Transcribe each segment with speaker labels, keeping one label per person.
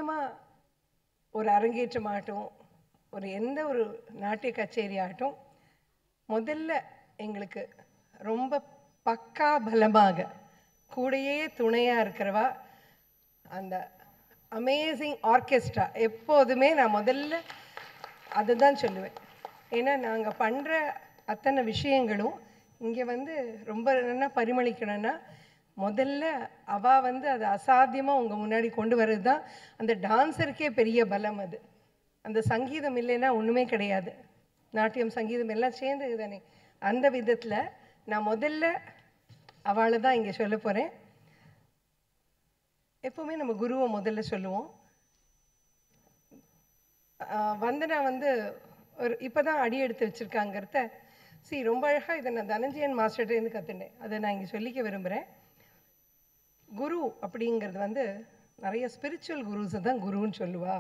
Speaker 1: முக்கியமாக ஒரு அரங்கேற்றமாகட்டும், ஒரு எந்த ஒரு நாட்டிய கச்சேரி ஆகட்டும், முதல்ல எங்களுக்கு ரொம்ப பக்கா பலமாக கூடையே துணையாக இருக்கிறவா அந்த அமேசிங் ஆர்கெஸ்ட்ரா. எப்போதுமே நான் முதல்ல அதை தான் சொல்லுவேன். ஏன்னா நாங்கள் பண்ணுற அத்தனை விஷயங்களும் இங்கே வந்து ரொம்ப நல்லா பரிமளிக்கணும்னா முதல்ல அவள் வந்து அதை அசாத்தியமாக உங்கள் முன்னாடி கொண்டு வர்றது தான் அந்த டான்ஸருக்கே பெரிய பலம். அது அந்த சங்கீதம் இல்லைன்னா ஒன்றுமே கிடையாது. நாட்டியம் சங்கீதம் எல்லாம் சேர்ந்தது தானே. அந்த விதத்தில் நான் முதல்ல அவளை தான் இங்கே சொல்ல போகிறேன். எப்போவுமே நம்ம குருவை முதல்ல சொல்லுவோம். வந்தனா வந்து ஒரு இப்போ தான் அடி எடுத்து வச்சுருக்காங்கிறத ரொம்ப அழகாக இதை நான் தனஞ்சயன் மாஸ்டர்கிட்டேருந்து கற்றுண்டேன். அதை நான் இங்கே சொல்லிக்க விரும்புகிறேன். குரு அப்படிங்கிறது வந்து நிறைய ஸ்பிரிச்சுவல் குருஸை தான் குருன்னு சொல்லுவா.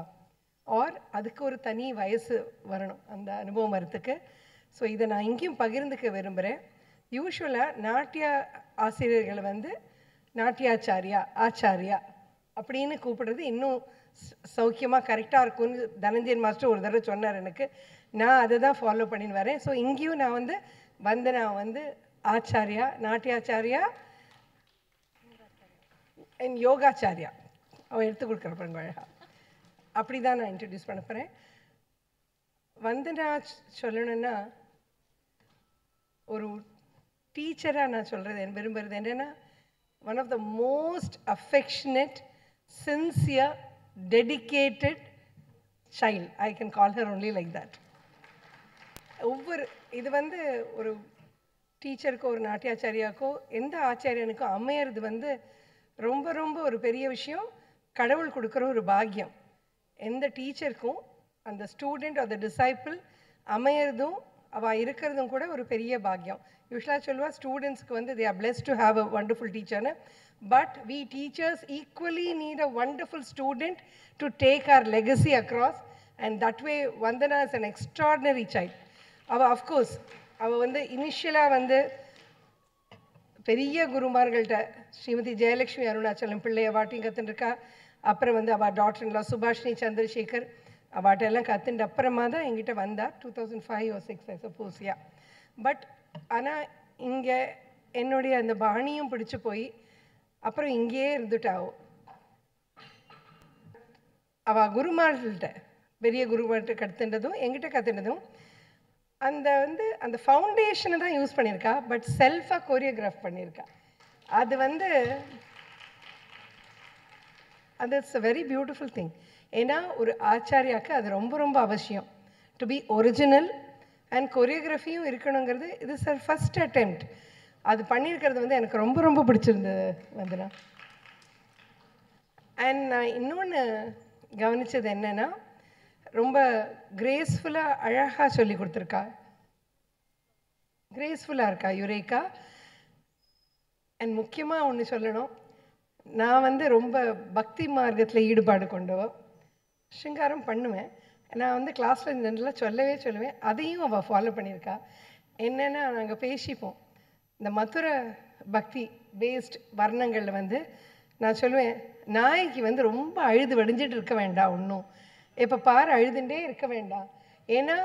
Speaker 1: ஆர் அதுக்கு ஒரு தனி வயசு வரணும் அந்த அனுபவம் வரத்துக்கு. ஸோ இதை நான் இங்கேயும் பகிர்ந்துக்க விரும்புகிறேன். யூஸ்வலாக நாட்டிய ஆசிரியர்களை வந்து நாட்டியாச்சாரியா, ஆச்சாரியா அப்படின்னு கூப்பிடுறது இன்னும் சௌக்கியமாக கரெக்டாக இருக்கும்னு தனஞ்சயன் மாஸ்டர் ஒரு தடவை சொன்னார் எனக்கு. நான் அதை தான் ஃபாலோ பண்ணின்னு வரேன். ஸோ இங்கேயும் நான் வந்து நான் வந்து ஆச்சாரியா, நாட்டியாச்சாரியா அண்ட் யோகாச்சாரியா அவள் எடுத்து கொடுக்குற பாருங்க அழகா. அப்படி தான் நான் இன்ட்ரடியூஸ் பண்ண போகிறேன். வந்து நான் சொல்லணுன்னா ஒரு டீச்சராக நான் சொல்கிறது விரும்புகிறது என்னென்னா, one of the most affectionate, sincere, dedicated child. I can call her only like that. ஒவ்வொரு இது வந்து ஒரு டீச்சருக்கோ ஒரு நாட்டியாச்சாரியாக்கோ எந்த ஆச்சாரியனுக்கோ அமையிறது வந்து ரொம்ப ரொம்ப ஒரு பெரிய விஷயம். கடவுள் கொடுக்குற ஒரு பாக்கியம். எந்த டீச்சருக்கும் அந்த ஸ்டூடெண்ட் ஆர் த டிசைப்பிள் அமையிறதும் அவள் இருக்கிறதும் கூட ஒரு பெரிய பாக்கியம். யூஸ்வலாக சொல்லுவா ஸ்டூடெண்ட்ஸ்க்கு வந்து they are blessed to have a wonderful teacher. But we teachers equally need a wonderful student to take our legacy across. And that way Vandana is an extraordinary child. Of course அவள் வந்து இனிஷியலாக வந்து பெரிய குருமார்கள்ட்ட ஸ்ரீமதி ஜெயலக்ஷ்மி அருணாச்சலம் பிள்ளைய வாட்டியும் கற்றுட்டுருக்கா. அப்புறம் வந்து அவள் டாக்டர்ல சுபாஷினி சந்திரசேகர் அவாட்ட எல்லாம் கற்றுட்டு அப்புறமா தான் எங்கிட்ட வந்தா. 2005 or 2006 I suppose. பட் ஆனால் இங்கே என்னுடைய அந்த பாணியும் பிடிச்சி போய் அப்புறம் இங்கேயே இருந்துட்டாவோ. அவள் குருமார்கள்ட்ட பெரிய குருமார்கிட்ட கற்றுண்டதும் எங்கிட்ட கற்றுண்டதும் அந்த வந்து அந்த ஃபவுண்டேஷனை தான் யூஸ் பண்ணியிருக்கா. பட் செல்ஃபாக கோரியோகிராஃப் பண்ணியிருக்கா. அது வந்து அது it's a very beautiful thing. ஏன்னா ஒரு ஆச்சாரியாவுக்கு அது ரொம்ப ரொம்ப அவசியம். டு பி ஒரிஜினல் அண்ட் கொரியோகிராஃபியும் இருக்கணுங்கிறது இது சார் ஃபஸ்ட் அட்டெம்ப்ட். அது பண்ணியிருக்கிறது வந்து எனக்கு ரொம்ப ரொம்ப பிடிச்சிருந்தது வந்தனா. அண்ட் நான் இன்னொன்று கவனித்தது என்னென்னா, ரொம்ப கிரேஸ்ஃபுல்லாக அழகாக சொல்லி கொடுத்துருக்கா. கிரேஸ்ஃபுல்லாக இருக்கா யுரேகா. அண்ட் முக்கியமாக ஒன்று சொல்லணும், நான் வந்து ரொம்ப பக்தி மார்க்கத்தில் ஈடுபாடு கொண்டவோ, சிங்காரம் பண்ணுவேன். நான் வந்து கிளாஸில் நல்லா சொல்லுவேன். அதையும் அவள் ஃபாலோ பண்ணியிருக்கா. என்னென்னா நாங்கள் பேசிப்போம் இந்த மதுரை பக்தி பேஸ்ட் வர்ணங்களில் வந்து நான் சொல்லுவேன், நாய்க்கு வந்து ரொம்ப அழுது வடிஞ்சிட்டு இருக்க வேண்டாம், ஒன்றும் இப்போ பாரு அழுதுண்டே இருக்க வேண்டாம். ஏன்னா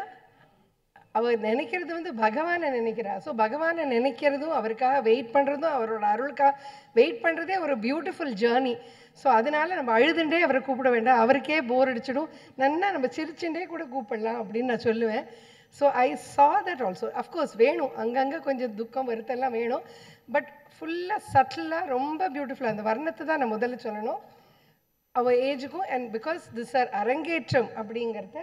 Speaker 1: அவர் நினைக்கிறது வந்து பகவானை நினைக்கிறா. ஸோ பகவானை நினைக்கிறதும் அவருக்காக வெயிட் பண்ணுறதும் அவரோட அருளுக்காக வெயிட் பண்ணுறதே ஒரு பியூட்டிஃபுல் ஜேர்னி. ஸோ அதனால் நம்ம அழுதுண்டே அவரை கூப்பிட வேண்டாம், அவருக்கே போர் அடிச்சிடும், நன்னா நம்ம சிரிச்சுட்டே கூட கூப்பிடலாம் அப்படின்னு நான் சொல்லுவேன். So I saw that also. Of course வேணும், அங்கங்கே கொஞ்சம் துக்கம் வருத்தெல்லாம் வேணும். பட் ஃபுல்லாக சட்டிலாக ரொம்ப பியூட்டிஃபுல்லாக அந்த வர்ணத்தை தான் நான் முதல்ல சொல்லணும் அவள் ஏஜுக்கும். அண்ட் பிகாஸ் திஸ் சார் அரங்கேற்றம் அப்படிங்கிறத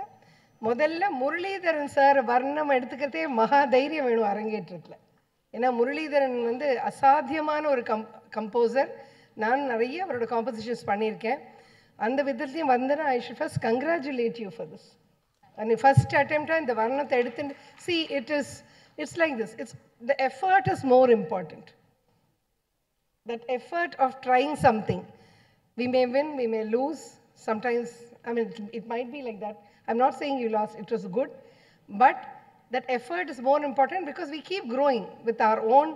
Speaker 1: முதல்ல முரளிதரன் சார் வர்ணம் எடுத்துக்கிறதே மகா தைரியம் வேணும் அரங்கேற்றத்தில். ஏன்னா முரளிதரன் வந்து அசாத்தியமான ஒரு கம்போசர். நான் நிறைய அவரோட காம்போசிஷன்ஸ் பண்ணியிருக்கேன். அந்த விதத்துலையும் Vandana I should first congratulate you for this. And first அட்டெம்ப்டாக இந்த வர்ணத்தை எடுத்துட்டு see it's like this. The effort is more important. That effort of trying something. We may win, we may lose. Sometimes, I mean, it might be like that. I'm not saying you lost, it was good. But that effort is more important because we keep growing with our own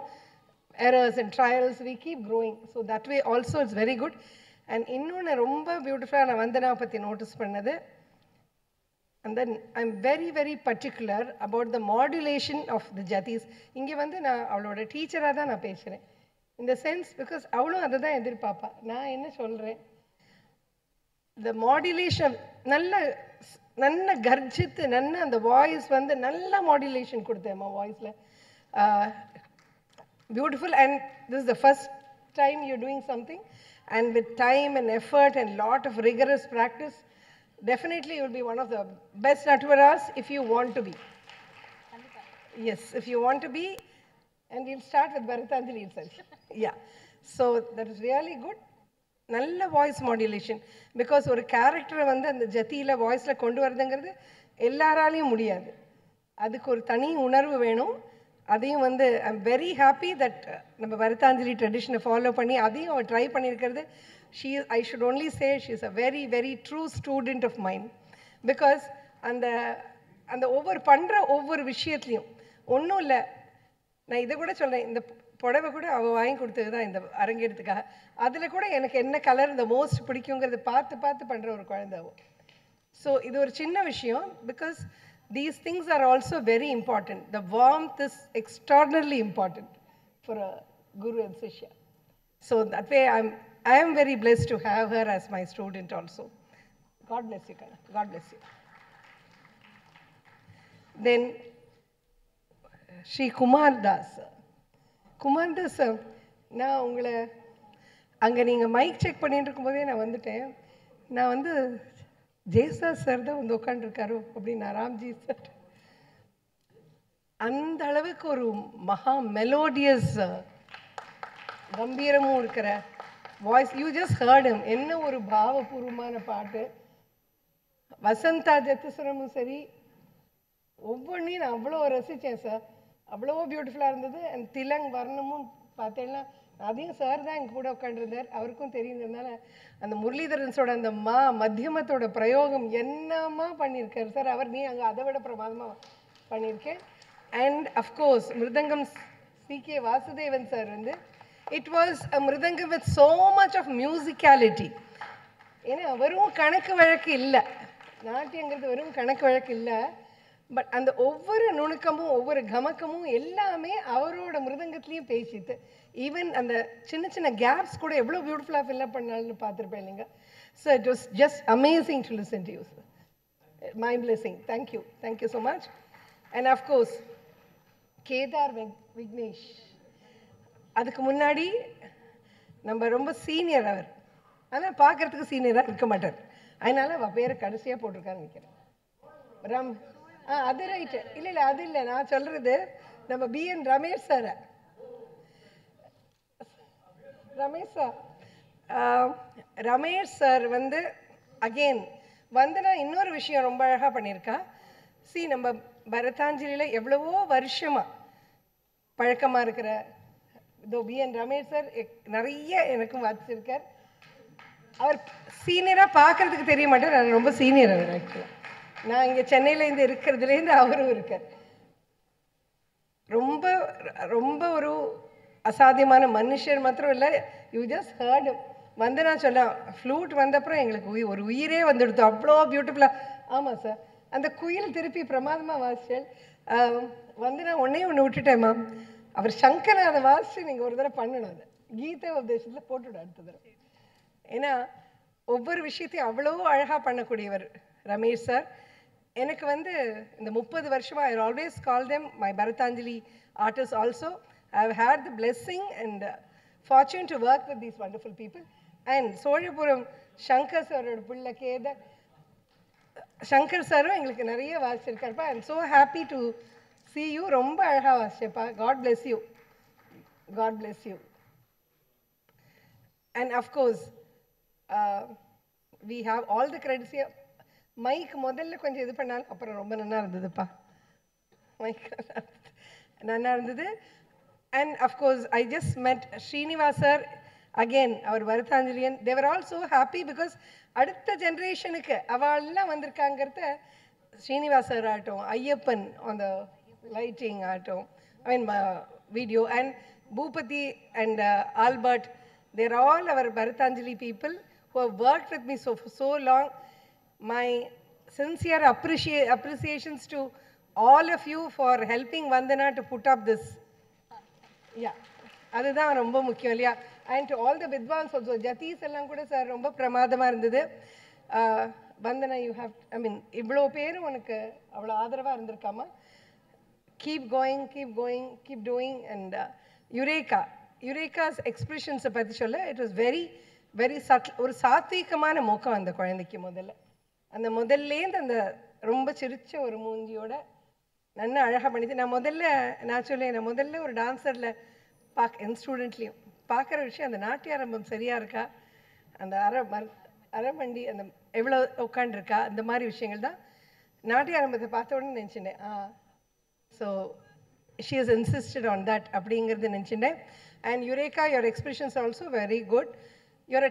Speaker 1: errors and trials. We keep growing. So that way also it's very good. And இன்னொன்று ரொம்ப பியூட்டிஃபுல்லாக நான் வந்தனா பற்றி notice பண்ணது, and then I'm very very particular about the modulation of the jatis. இங்கே வந்து நான் அவளோட டீச்சராக தான் நான் பேசுகிறேன், in the sense because அவளும் அதை தான் எதிர்பார்ப்பா. நான் என்ன சொல்கிறேன், the modulation நல்ல நல்ல கர்ஜித்து நல்ல அந்த வாய்ஸ் வந்து நல்ல மாடுலேஷன் கொடுத்தேம்மா வாய்ஸில், beautiful. And this is the first time you're doing something, and with time and effort and lot of rigorous practice, definitely you will be one of the best Natvaras if you want to be. Yes, if you want to be, and we'll start with Bharatanjali itself. Yeah, so that is really good. நல்ல voice modulation, because ஒரு கேரக்டரை வந்து அந்த ஜத்தியில் வாய்ஸில் கொண்டு வரதுங்கிறது எல்லாராலையும் முடியாது, அதுக்கு ஒரு தனி உணர்வு வேணும். அதையும் வந்து ஐம் வெரி ஹாப்பி தட் நம்ம பரதாஞ்சலி ட்ரெடிஷனை ஃபாலோ பண்ணி அதையும் அவர் ட்ரை பண்ணியிருக்கிறது. I should only say she is a very very true student of mine, because அந்த அந்த ஒவ்வொரு விஷயத்துலையும் ஒன்றும் இல்லை. நான் இதை கூட சொல்கிறேன், இந்த புடவை கூட அவள் வாங்கி கொடுத்தது தான் இந்த அரங்கேறதுக்காக. அதில் கூட எனக்கு என்ன கலர் இந்த மோஸ்ட் பிடிக்குங்கிறது பார்த்து பார்த்து பண்ணுற ஒரு குழந்தைவோ. ஸோ இது ஒரு சின்ன விஷயம், because these things are also very important. The warmth is extraordinarily important for a guru and shishya. So that way I am very blessed to have her as my student also. God bless you, Kana. God bless you. Then Shri Kumar Das. Kumar Das, நான் உங்களை அங்கே நீங்கள் mic check பண்ணிட்டு இருக்கும்போதே நான் வந்துட்டேன். நான் வந்து ஜெயசா சார் தான் வந்து உட்காந்துருக்காரோ அப்படின்னு, ராம்ஜி சார் அந்த அளவுக்கு ஒரு மகா மெலோடியஸ் கம்பீரமும் இருக்கிற voice. You just heard him. என்ன ஒரு பாவபூர்வமான பாட்டு. வசந்தா ஜத்துஸ்வரமும் சரி, ஒவ்வொன்றையும் நான் அவ்வளோ ரசித்தேன் சார், அவ்வளோ பியூட்டிஃபுல்லாக இருந்தது. அண்ட் திலங் வர்ணமும் பார்த்தேன்னா அதையும் சார் தான் எங்கள் கூட உட்காந்துருந்தார், அவருக்கும் தெரியுங்கிறதுனால அந்த முரளிதரன்ஸோட அந்த மத்தியமத்தோட பிரயோகம் என்னமா பண்ணியிருக்காரு சார் அவர். நீ அங்கே அதை விட பிரமாதமாக பண்ணியிருக்கேன். And of course mridangam CK. Vasudevan sir வந்து it was a mridangam with so much of musicality. ஏன்னா வெறும் கணக்கு வழக்கு இல்லை, நாட்டியங்கிறது வெறும் கணக்கு வழக்கு இல்லை, பட் அந்த ஒவ்வொரு நுணுக்கமும் ஒவ்வொரு கமக்கமும் எல்லாமே அவரோட மிருதங்கத்துலேயும் பேசிட்டு, ஈவன் அந்த சின்ன சின்ன கேப்ஸ் கூட எவ்வளோ பியூட்டிஃபுல்லாக ஃபில்லப் பண்ணாலும் பார்த்துருப்பேன் இல்லைங்க. So it was just amazing to listen to you sir. My blessing. Thank you so much. And of course Kedar Vignesh, அதுக்கு முன்னாடி நம்ம ரொம்ப சீனியர் அவர், ஆனால் பார்க்குறதுக்கு சீனியராக இருக்க மாட்டார், அதனால அவள் பேரை கடைசியாக போட்டிருக்காருன்னு நினைக்கிறேன். அது ரைட்டு. இல்லை அது இல்லை, நான் சொல்கிறது நம்ம B.N. Ramesh sir. Ramesh sir வந்து அகெயின் வந்தனா இன்னொரு விஷயம் ரொம்ப அழகாக பண்ணியிருக்கா. நம்ம பரதாஞ்சலியில் எவ்வளவோ வருஷமாக பழக்கமாக இருக்கிற இதோ B.N. ரமேஷ் சார் நிறைய எனக்கும் வாசிச்சிருக்கார். அவர் சீனியராக பார்க்குறதுக்கு தெரிய மாட்டார், நான் ரொம்ப சீனியர் அவர். ஆக்சுவலாக நான் இங்கே சென்னையிலேருந்து இருக்கிறதுலேருந்து அவரும் இருக்கார். ரொம்ப ரொம்ப ஒரு அசாத்தியமான மனுஷர் மாத்திரம் இல்லை. யூ ஜஸ்ட் ஹர்ட் வந்து நான் சொன்னேன், ஃப்ளூட் வந்தப்புறம் எங்களுக்கு ஒரு உயிரே வந்துடுது, அவ்வளோ பியூட்டிஃபுல்லாக. ஆமாம் சார், அந்த குயில் திருப்பி பிரமாதமாக வாசிச்சேன். வந்து நான் ஒன்று விட்டுட்டேன் மேம், அவர் சங்கரை அதை வாசித்து நீங்கள் ஒரு தடவை பண்ணணும், அதை கீதை உபதேசத்தில் போட்டுவிட அடுத்த தடவை. ஏன்னா ஒவ்வொரு விஷயத்தையும் அவ்வளோ அழகாக பண்ணக்கூடியவர் ரமேஷ் சார். எனக்கு வந்து இந்த 30 வருஷமாக I always call them my Bharatanjali artists also. I have had the blessing and fortune to work with these wonderful people. And Cholapuram Shankar சாரோட பிள்ளை கேதார் சங்கர் சாரும் எங்களுக்கு நிறைய வாசிச்சிருக்காருப்பா. I am so happy to see you. ரொம்ப அழகாக வாசிச்சப்பா. God bless you. God bless you. And of course we have all the credits here. Mic முதல்ல கொஞ்சம் இது பண்ணாலும் அப்புறம் ரொம்ப நல்லா இருந்ததுப்பா, மைக் நல்லா இருந்தது. And of course I just met Srinivas sir again, அவர் பரதாஞ்சலியன். They're all so happy because அடுத்த ஜென்ரேஷனுக்கு அவெல்லாம் வந்திருக்காங்கிறத ஸ்ரீனிவாஸ் சார் ஆகட்டும், ஐயப்பன் அந்த லைட்டிங் ஆகட்டும், I mean video, and Bhoopathi and Albert, they're all our Bharathanjali people who have worked with me for so long. My sincere appreciations to all of you for helping Vandana to put up this. Yeah, அதுதான் ரொம்ப முக்கியம் இல்லையா? And to all the Vidwans also, Jatis எல்லாம் கூட sir ரொம்ப பிரமாதமாக இருந்தது. Vandana, you have, I mean, இவ்வளோ பேரும் உனக்கு அவ்வளோ ஆதரவாக இருந்திருக்காமா. Keep going, keep doing. And Eureka's expressions பற்றி சொல்ல, it was very, very subtle. ஒரு சாத்வீகமான முகம் அந்த குழந்தைக்கு அந்த முதல்லேருந்து அந்த ரொம்ப சிரிச்ச ஒரு மூஞ்சியோட நல்லா அழகாக பண்ணிது. நான் முதல்ல ஒரு டான்ஸரில் என் ஸ்டூடெண்ட்லேயும் பார்க்குற விஷயம் அந்த நாட்டிய ஆரம்பம் சரியாக இருக்கா, அந்த அரைமண்டி அந்த எவ்வளோ உட்காண்டிருக்கா, அந்த மாதிரி விஷயங்கள் தான் நாட்டிய ஆரம்பத்தை பார்த்த உடனே நினச்சிட்டேன். So she has insisted on that அப்படிங்கிறது நினச்சிட்டேன். And Eureka, your expressions also very good. Your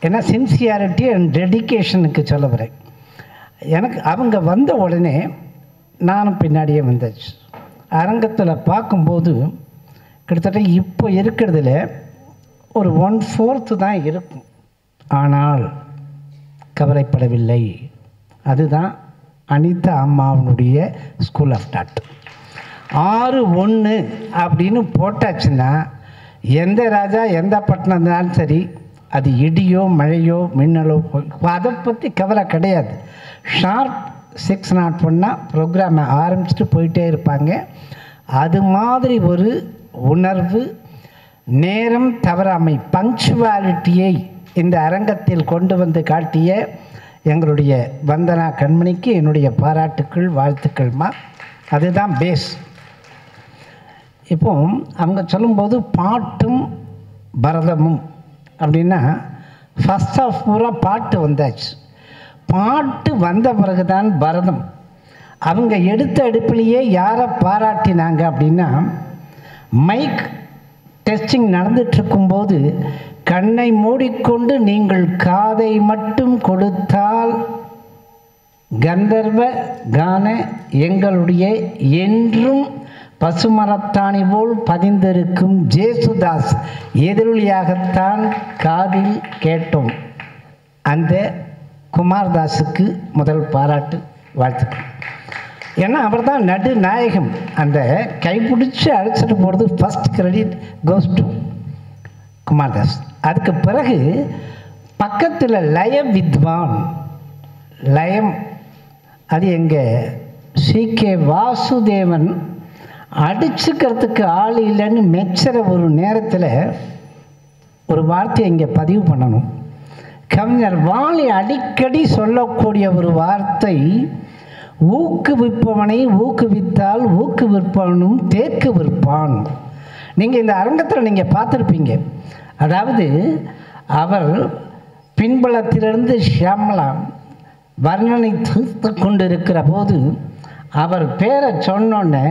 Speaker 2: ஏன்னா சின்சியாரிட்டி அண்ட் டெடிக்கேஷனுக்கு சொல்ல வரேன். எனக்கு அவங்க வந்த உடனே நானும் பின்னாடியே வந்தாச்சு. அரங்கத்தில் பார்க்கும்போது கிட்டத்தட்ட இப்போ இருக்கிறதுல ஒரு 1/4 தான் இருக்கும். ஆனால் கவலைப்படவில்லை. அதுதான் அனிதா அம்மாவனுடைய ஸ்கூல் ஆஃப் தாட். 6-1 அப்படின்னு போட்டாச்சுன்னா எந்த ராஜா எந்த பட்டணம் இருந்தாலும் சரி, அது இடியோ மழையோ மின்னலோ அதை பற்றி கவலை கிடையாது. ஷார்ப் 601 ப்ரோக்ராமை ஆரம்பிச்சுட்டு போயிட்டே இருப்பாங்க. அது மாதிரி ஒரு உணர்வு, நேரம் தவறாமை, பங்க்சுவாலிட்டியை இந்த அரங்கத்தில் கொண்டு வந்து காட்டிய எங்களுடைய வந்தனா கண்மணிக்கு என்னுடைய பாராட்டுக்கள், வாழ்த்துக்கள்மா. அதுதான் பேஸ். இப்போ அவங்க சொல்லும்போது பாட்டும் பரதமும் அப்படின்னா ஃபஸ்ட் ஆஃப் பூரா பாட்டு வந்தாச்சு. பாட்டு வந்த பிறகு தான் பரதம். அவங்க எடுத்த அடுப்பிலேயே யாரை பாராட்டினாங்க அப்படின்னா, மைக் டெஸ்டிங் நடந்துட்டுருக்கும்போது கண்ணை மூடிக்கொண்டு நீங்கள் காதை மட்டும் கொடுத்தால் கந்தர்வ கான எங்களுடைய என்றும் பசுமரத்தாணி போல் பதிந்திருக்கும் ஜேசுதாஸ் எதிரொலியாகத்தான் காதில் கேட்டோம். அந்த குமார்தாஸுக்கு முதல் பாராட்டு, வாழ்த்துக்கள். ஏன்னா அவர் தான் நடுநாயகம். அந்த கைப்பிடிச்சு அழைச்சிட்டு போகிறது first credit goes to Kumar Das. அதுக்கு பிறகு பக்கத்தில் லய வித்வான், லயம் அது எங்கள் சி.கே. வாசுதேவன் அடிச்சுக்கிறதுக்கு ஆள் இல்லைன்னு மெச்சுற ஒரு நேரத்தில் ஒரு வார்த்தையை இங்கே பதிவு பண்ணணும். கவிஞர் வாலி அடிக்கடி சொல்லக்கூடிய ஒரு வார்த்தை, ஊக்குவிப்பவனை ஊக்குவித்தால் ஊக்குவிப்பவனும் தேக்கு விற்பான். நீங்கள் இந்த அரங்கத்தில் நீங்கள் பார்த்துருப்பீங்க. அதாவது அவர் பின்புலத்திலிருந்து ஷியாமலா வர்ணனைத்து கொண்டிருக்கிற போது அவர் பேரை சொன்னோன்னே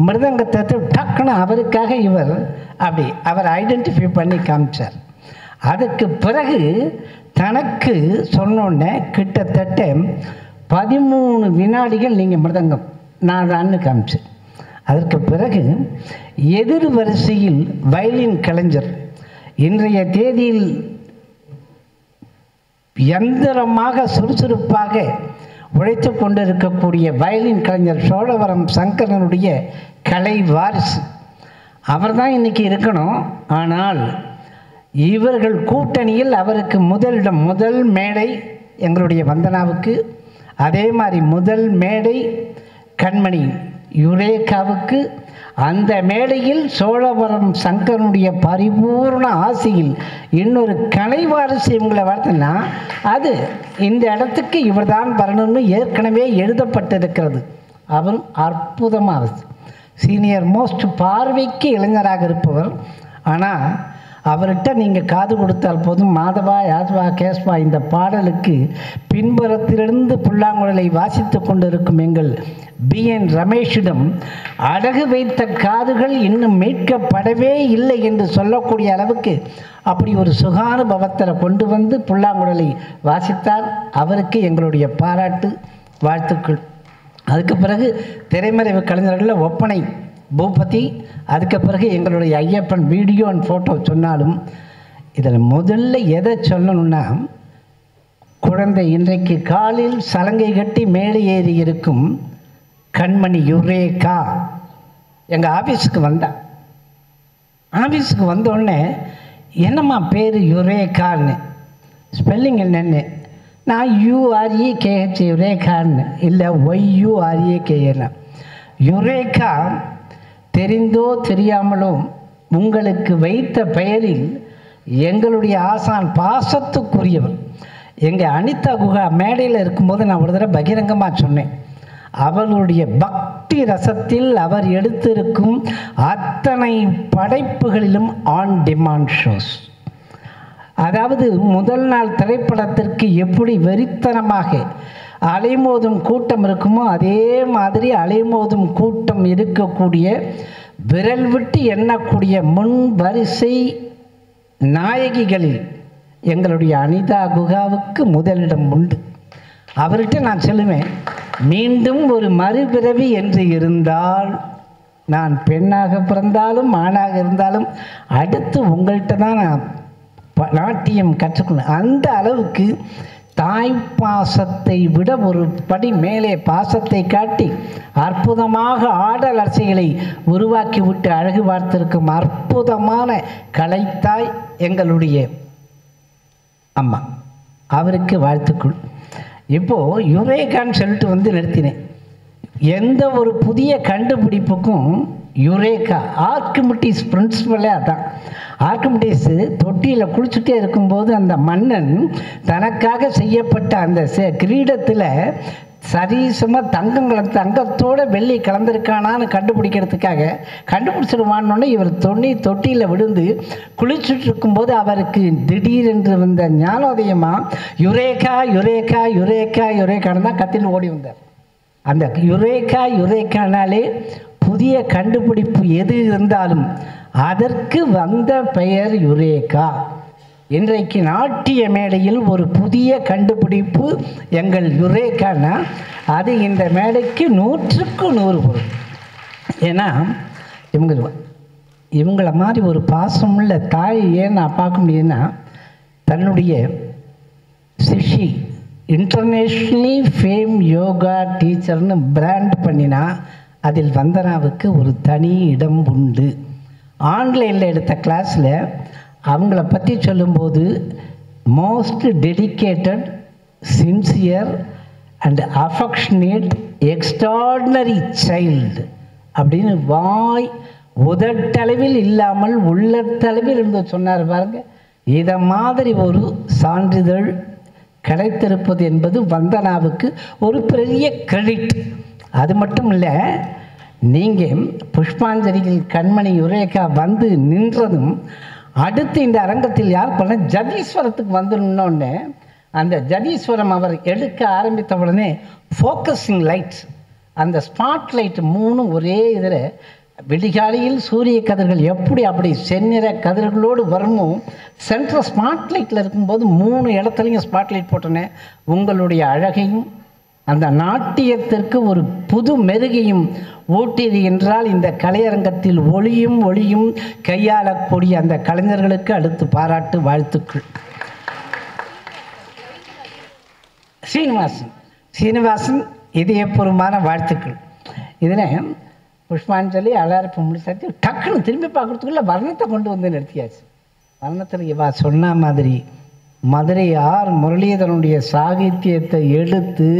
Speaker 2: மிருதங்கத்தை டக்குன்னு அவருக்காக இவர் அப்படி அவர் ஐடென்டிஃபை பண்ணி காமிச்சார். அதுக்கு பிறகு தனக்கு சொன்னோன்னே கிட்டத்தட்ட 13 வினாடிகள் நீங்கள் மிருதங்கம் நான் தான்னு காமிச்சேன். அதற்கு பிறகு எதிர் வரிசையில் வயலின் கலைஞர், இன்றைய தேதியில் யந்திரமாக சுறுசுறுப்பாக உழைத்து கொண்டிருக்கக்கூடிய வயலின் கலைஞர் சோழவரம் சங்கரனுடைய கலை வாரிசு. அவர் தான் இன்றைக்கி இருக்கணும். ஆனால் இவர்கள் கூட்டணியில் அவருக்கு முதலிடம், முதல் மேடை எங்களுடைய வந்தனாவுக்கு, அதே மாதிரி முதல் மேடை கண்மணி யுரேகாவுக்கு. அந்த மேடையில் சோழவரம் சங்கரனுடைய பரிபூர்ண ஆசையில் இன்னொரு கலைவாரிசு இவங்களை வளர்த்துனா அது இந்த இடத்துக்கு இவர் தான் வரணும்னு ஏற்கனவே எழுதப்பட்டிருக்கிறது. அவரும் அற்புதமாக சீனியர் மோஸ்ட், பார்வைக்கு இளைஞராக இருப்பவர். ஆனால் அவர்கிட்ட நீங்கள் காது கொடுத்தால் போதும், மாதவா யாதவா கேஸ்வா இந்த பாடலுக்கு பின்புறத்திலிருந்து புல்லாங்குழலை வாசித்து கொண்டிருக்கும் எங்கள் B.N. ரமேஷிடம் அடகு வைத்த காதுகள் இன்னும் மீட்கப்படவே இல்லை என்று சொல்லக்கூடிய அளவுக்கு அப்படி ஒரு சுகானுபவத்தில் கொண்டு வந்து புல்லாங்குழலை வாசித்தால் அவருக்கு எங்களுடைய பாராட்டு, வாழ்த்துக்கள். அதுக்கு பிறகு திரைமறைவு கலைஞர்களில் ஒப்பனை பூபதி, அதுக்கு பிறகு எங்களுடைய ஐயப்பன் வீடியோ அண்ட் ஃபோட்டோ சொன்னாலும் இதில் முதல்ல எதை சொல்லணும்னா, குழந்தை இன்றைக்கு காலில் சலங்கை கட்டி மேலே ஏறி இருக்கும் கண்மணி யுரேகா எங்கள் ஆஃபீஸுக்கு வந்தான். ஆஃபீஸுக்கு வந்தோடனே என்னம்மா பேர் யுரேகான்னு, ஸ்பெல்லிங் என்னென்னு, நான் UREKH யுரேகான்னு, இல்லை YUREKA. யுரேகா தெரிந்தோ தெரியாமலோ உங்களுக்கு வைத்த பெயரில் எங்களுடைய ஆசான் பாசத்துக்குரியவர். எங்கள் அனிதா குஹா மேடையில் இருக்கும்போது நான் ஒரு தடவை பகிரங்கமாக சொன்னேன், அவர்களுடைய பக்தி ரசத்தில் அவர் எடுத்திருக்கும் அத்தனை படைப்புகளிலும் ஆன் டிமாண்ட் ஷோஸ். அதாவது முதல் நாள் திரைப்படத்திற்கு எப்படி வெறித்தனமாக அலைமோதும் கூட்டம் இருக்குமோ அதே மாதிரி அலைமோதும் கூட்டம் இருக்கக்கூடிய, விரல் விட்டு எண்ணக்கூடிய முன் வரிசை நாயகிகளில் எங்களுடைய அனிதா குஹாவுக்கு முதலிடம் உண்டு. அவர்கிட்ட நான் சொல்லுவேன், மீண்டும் ஒரு மறுபிறவி என்று இருந்தால், நான் பெண்ணாக பிறந்தாலும் ஆணாக இருந்தாலும் அடுத்து உங்கள்கிட்ட தான் நான் நாட்டியம் கற்றுக்கணும். அந்த அளவுக்கு தாய் பாசத்தை விட ஒரு படி மேலே பாசத்தை காட்டி அற்புதமாக ஆடல் அரசிகளை உருவாக்கி விட்டு அழகு பார்த்திருக்கும் அற்புதமான கலைத்தாய் எங்களுடைய அம்மா. அவருக்கு வாழ்த்துக்கள். இப்போது யுரேகான்னு சொல்லிட்டு நிறுத்தினேன். எந்த ஒரு புதிய கண்டுபிடிப்புக்கும் யுரேகா, ஆர்க்கிமிடிஸ் பிரின்சிபலே அதான். ஆர்க்கிமிடிஸ் தொட்டியில் குளிச்சுட்டே இருக்கும்போது அந்த மன்னன் தனக்காக செய்யப்பட்ட அந்த கிரீடத்தில் சரிசமாக தங்கத்தோடு வெள்ளி கலந்துருக்கானான்னு கண்டுபிடிக்கிறதுக்காக கண்டுபிடிச்சிடுவான்னொன்னே இவர் தொட்டியில் விழுந்து குளிச்சுட்டு இருக்கும்போது அவருக்கு திடீரென்று வந்த ஞானோதயமாக யுரேகா யுரேகா யுரேகா யுரேகான்னு தான் கத்தின்னு ஓடி வந்தார். அந்த யுரேகானாலே புதிய கண்டுபிடிப்பு எது இருந்தாலும் அதற்கு வந்த பெயர் யுரேகா. இன்றைக்கு நாட்டிய மேடையில் ஒரு புதிய கண்டுபிடிப்பு எங்கள் யுரேகானா அது இந்த மேடைக்கு 100க்கு 100 பொருள். ஏன்னா இவங்கள மாதிரி ஒரு பாசமுள்ள தாய் ஏன் நான் பார்க்க முடியுதுன்னா, தன்னுடைய சிஷி இன்டர்நேஷ்னலி ஃபேம் யோகா டீச்சர்னு பிராண்ட் பண்ணினா அதில் வந்தனாவுக்கு ஒரு தனி இடம் உண்டு. ஆன்லைனில் எடுத்த கிளாஸில் அவங்கள பற்றி சொல்லும்போது most dedicated, sincere and affectionate, extraordinary child அப்படின்னு வாய் உதட்டளவில் இல்லாமல் உள்ளத்தளவில் இருந்து சொன்னார் பாருங்க. இதை மாதிரி ஒரு சான்றிதழ் கிடைத்திருப்பது என்பது வந்தனாவுக்கு ஒரு பெரிய கிரெடிட். அது மட்டும் இல்லை, நீங்கள் புஷ்பாஞ்சலிகள் கண்மணி யுரேகா வந்து நின்றதும் அடுத்து இந்த அரங்கத்தில் யார் பண்ண ஜதீஸ்வரத்துக்கு வந்துடணுன்னே அந்த ஜதீஸ்வரம் அவர் எடுக்க ஆரம்பித்த உடனே ஃபோக்கஸிங் லைட்ஸ், அந்த ஸ்பாட் லைட் 3 ஒரே இதில் விடிகாலையில் சூரிய கதிர்கள் அப்படி செந்நிற கதிர்களோடு வருமோ சென்ட்ரல் ஸ்பாட் லைட்டில் இருக்கும்போது 3 இடத்துலையும் ஸ்பாட் லைட் போட்டோன்னே உங்களுடைய அழகையும் அந்த நாட்டியத்திற்கு ஒரு புது மெருகையும் ஊட்டியது என்றால் இந்த கலையரங்கத்தில் ஒளியும் கையாளக்கூடிய அந்த கலைஞர்களுக்கு அடுத்து பாராட்டு வாழ்த்துக்கள். சீனிவாசன் இதயபூர்வமான வாழ்த்துக்கள். இதில் புஷ்பாஞ்சலி அலாரப்பு முடிச்சாச்சு, டக்குன்னு திரும்பி பார்க்குறதுக்குள்ள வர்ணத்தை கொண்டு வந்து நிறுத்தியாச்சு. வர்ணத்தில் இவா சொன்ன மாதிரி மதுரை ஆர் முரளிதரனுடைய சாகித்யத்தை எடுத்து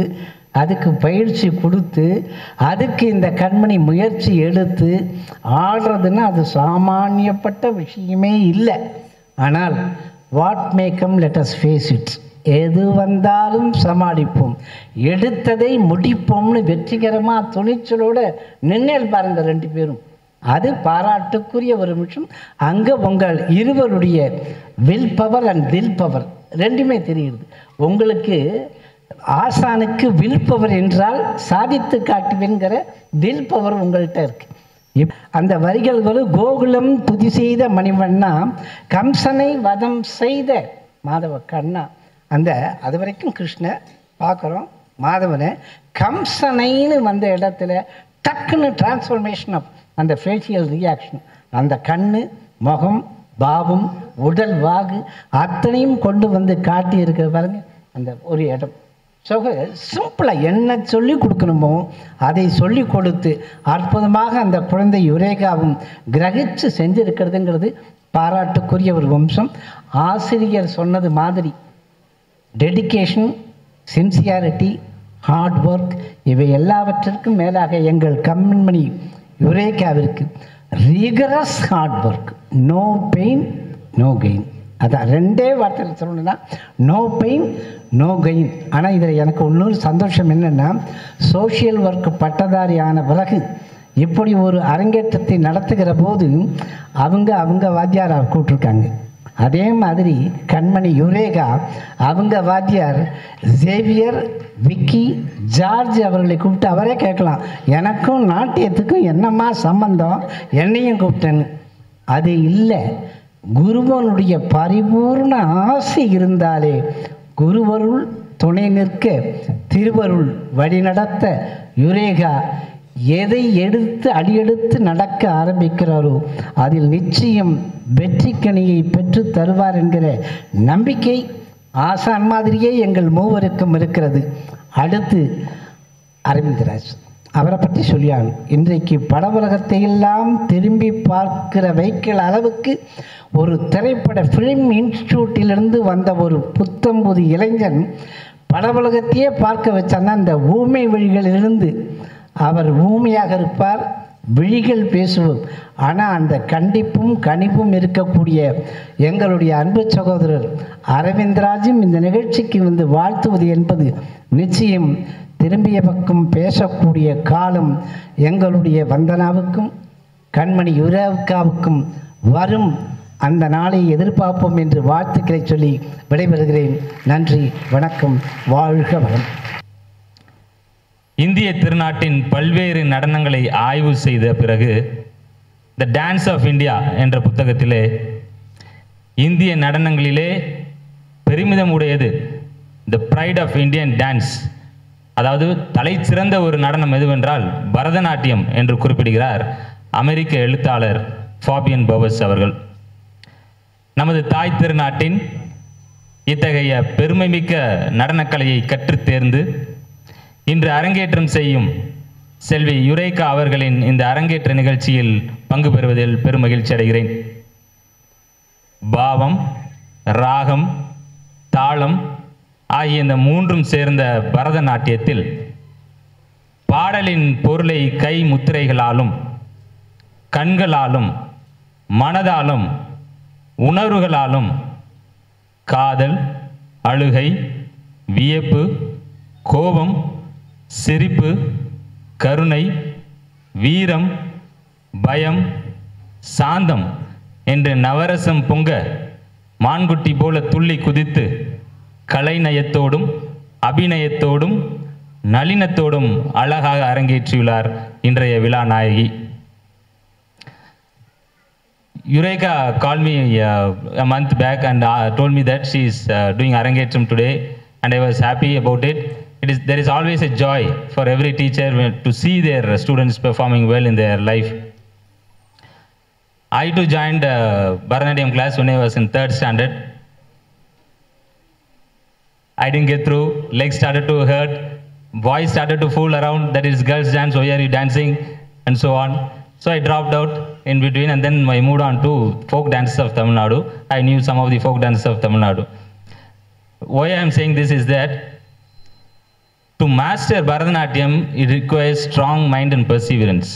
Speaker 2: அதுக்கு பயிற்சி கொடுத்து அதுக்கு இந்த கண்மணி முயற்சி எடுத்து ஆடுறதுன்னா அது சாமானியப்பட்ட விஷயமே இல்லை. ஆனால் what make them let us face it, எது வந்தாலும் சமாளிப்போம், எடுத்ததை முடிப்போம்னு வெற்றிகரமாக துணிச்சலோடு நின்னேல் பாருங்க 2 பேரும். அது பாராட்டுக்குரிய ஒரு விஷயம். அங்கே உங்கள் இருவருடைய வில் பவர் அண்ட் தில் பவர் ரெண்டுமே தெரியுது. உங்களுக்கு ஆசானுக்கு வில் பவர் என்றால் சாதித்து காட்டுவேங்கிற தில் பவர் உங்கள்கிட்ட இருக்கு. அந்த வரிகள் வரும், கோகுலம் துதி செய்த மணிவண்ணா கம்சனை வதம் செய்த மாதவ கண்ணா. அந்த அது வரைக்கும் கிருஷ்ணர் பார்க்குறோம், மாதவனை கம்சனைன்னு வந்த இடத்துல டக்குன்னு டிரான்ஸ்ஃபர்மேஷன் ஆஃப் அந்த ஃபேஷியல் ரியாக்ஷன், அந்த கண்ணு முகம் பாவம் உடல் வாகு அத்தனையும் கொண்டு வந்து காட்டி இருக்கிற பாருங்க அந்த ஒரு இடம். ஸோ சிம்பிளாக என்ன சொல்லி கொடுக்கணுமோ அதை சொல்லி கொடுத்து அற்புதமாக அந்த குழந்தை யுரேகாவும் கிரகிச்சு செஞ்சிருக்கிறதுங்கிறது பாராட்டுக்குரிய ஒரு வம்சம். ஆசிரியர் சொன்னது மாதிரி டெடிகேஷன், சின்சியாரிட்டி, ஹார்ட் ஒர்க் இவை எல்லாவற்றிற்கும் மேலாக எங்கள் கண்மணி யுரேகாவிற்கு rigorous hard work, no pain no gain. அதான் ரெண்டே வார்த்தையில் சொல்லணும்னா நோ பெயின் நோ கெயின். ஆனால் இதில் எனக்கு இன்னொரு சந்தோஷம் என்னென்னா, சோஷியல் ஒர்க் பட்டதாரி ஆன பிறகு இப்படி ஒரு அரங்கேற்றத்தை நடத்துகிற போது அவங்க வாத்தியாரை கூப்பிட்ருக்காங்க. அதே மாதிரி கண்மணி யுரேகா அவங்க வாத்தியார் சேவியர், விக்கி, ஜார்ஜ் அவர்களை கூப்பிட்டு அவரே கேட்கலாம், எனக்கும் நாட்டியத்துக்கும் என்னம்மா சம்பந்தம், என்னையும் கூப்பிட்டேன்னு. அது இல்லை, குருவனுடைய பரிபூர்ண ஆசை இருந்தாலே குருவருள் துணை நிற்க, திருவருள் வழிநடத்த யுரேகா எதை எடுத்து அடியெடுத்து நடக்க ஆரம்பிக்கிறாரோ அதில் நிச்சயம் வெற்றிக்கனியை பெற்று தருவார் என்கிற நம்பிக்கை ஆசான் மாதிரியே எங்கள் மூவருக்கும் இருக்கிறது. அடுத்து அரவிந்தராஜ், அவரை பற்றி சொல்லியாகும். இன்றைக்கு பட உலகத்தை எல்லாம் திரும்பி பார்க்கிற வைக்கிற அளவுக்கு ஒரு திரைப்பட ஃபிலிம் இன்ஸ்டிடியூட்டிலிருந்து வந்த ஒரு புத்தம்புது இளைஞன் பட உலகத்தையே பார்க்க வச்சான்னா அந்த ஊமை வழிகளிலிருந்து அவர் ஊமையாக இருப்பார், விழிகள் பேசுவோம். ஆனால் அந்த கண்டிப்பும் கனிவும் இருக்கக்கூடிய எங்களுடைய அன்பு சகோதரர் அரவிந்தராஜும் இந்த நிகழ்ச்சிக்கு வந்து வாழ்த்துவது என்பது நிச்சயம் திரும்பிய பக்கம் பேசக்கூடிய காலம் எங்களுடைய வந்தனாவுக்கும் கண்மணி யுரேகாவுக்கும் வரும் அந்த நாளை எதிர்பார்ப்போம் என்று வாழ்த்துக்களை சொல்லி விடைபெறுகிறேன். நன்றி, வணக்கம், வாழ்க வளம்.
Speaker 3: இந்திய திருநாட்டின் பல்வேறு நடனங்களை ஆய்வு செய்த பிறகு த டான்ஸ் ஆஃப் இந்தியா என்ற புத்தகத்திலே இந்திய நடனங்களிலே பெருமிதம் உடையது த ப்ரைட் ஆஃப் இந்தியன் டான்ஸ், அதாவது தலை சிறந்த ஒரு நடனம் எதுவென்றால் பரதநாட்டியம் என்று குறிப்பிடுகிறார் அமெரிக்க எழுத்தாளர் ஃபாபியன் பவர்ஸ் அவர்கள். நமது தாய் திருநாட்டின் இத்தகைய பெருமைமிக்க நடனக்கலையை கற்றுத் தேர்ந்து இன்று அரங்கேற்றம் செய்யும் செல்வி யுரேகா அவர்களின் இந்த அரங்கேற்ற நிகழ்ச்சியில் பங்கு பெறுவதில் பெரும் மகிழ்ச்சி அடைகிறேன். பாவம், ராகம், தாளம் ஆகிய இந்த மூன்றும் சேர்ந்த பரதநாட்டியத்தில் பாடலின் பொருளை கை முத்திரைகளாலும் கண்களாலும் மனதாலும் உணர்வுகளாலும் காதல், அழுகை, வியப்பு, கோபம், சிரிப்பு, கருணை, வீரம், பயம், சாந்தம் என்று நவரசம் பொங்க மான்குட்டி போல துள்ளி குதித்து கலைநயத்தோடும் அபிநயத்தோடும் நளினத்தோடும் அழகாக அரங்கேற்றியுள்ளார் இன்றைய விழா நாயகி. Yureka called me a month back and told me that she is doing Arangetram today, and I was happy about it. There is always a joy for every teacher to see their students performing well in their life. I too joined Bharatanatyam class when I was in 3rd standard. I didn't get through, legs started to hurt, boys started to fool around, that is girls dance, why are you dancing, and so on. So I dropped out in between, and then I moved on to folk dances of Tamil Nadu. I knew some of the folk dances of Tamil Nadu. Why I am saying this is that to master Bharatanatyam, it requires strong mind and perseverance.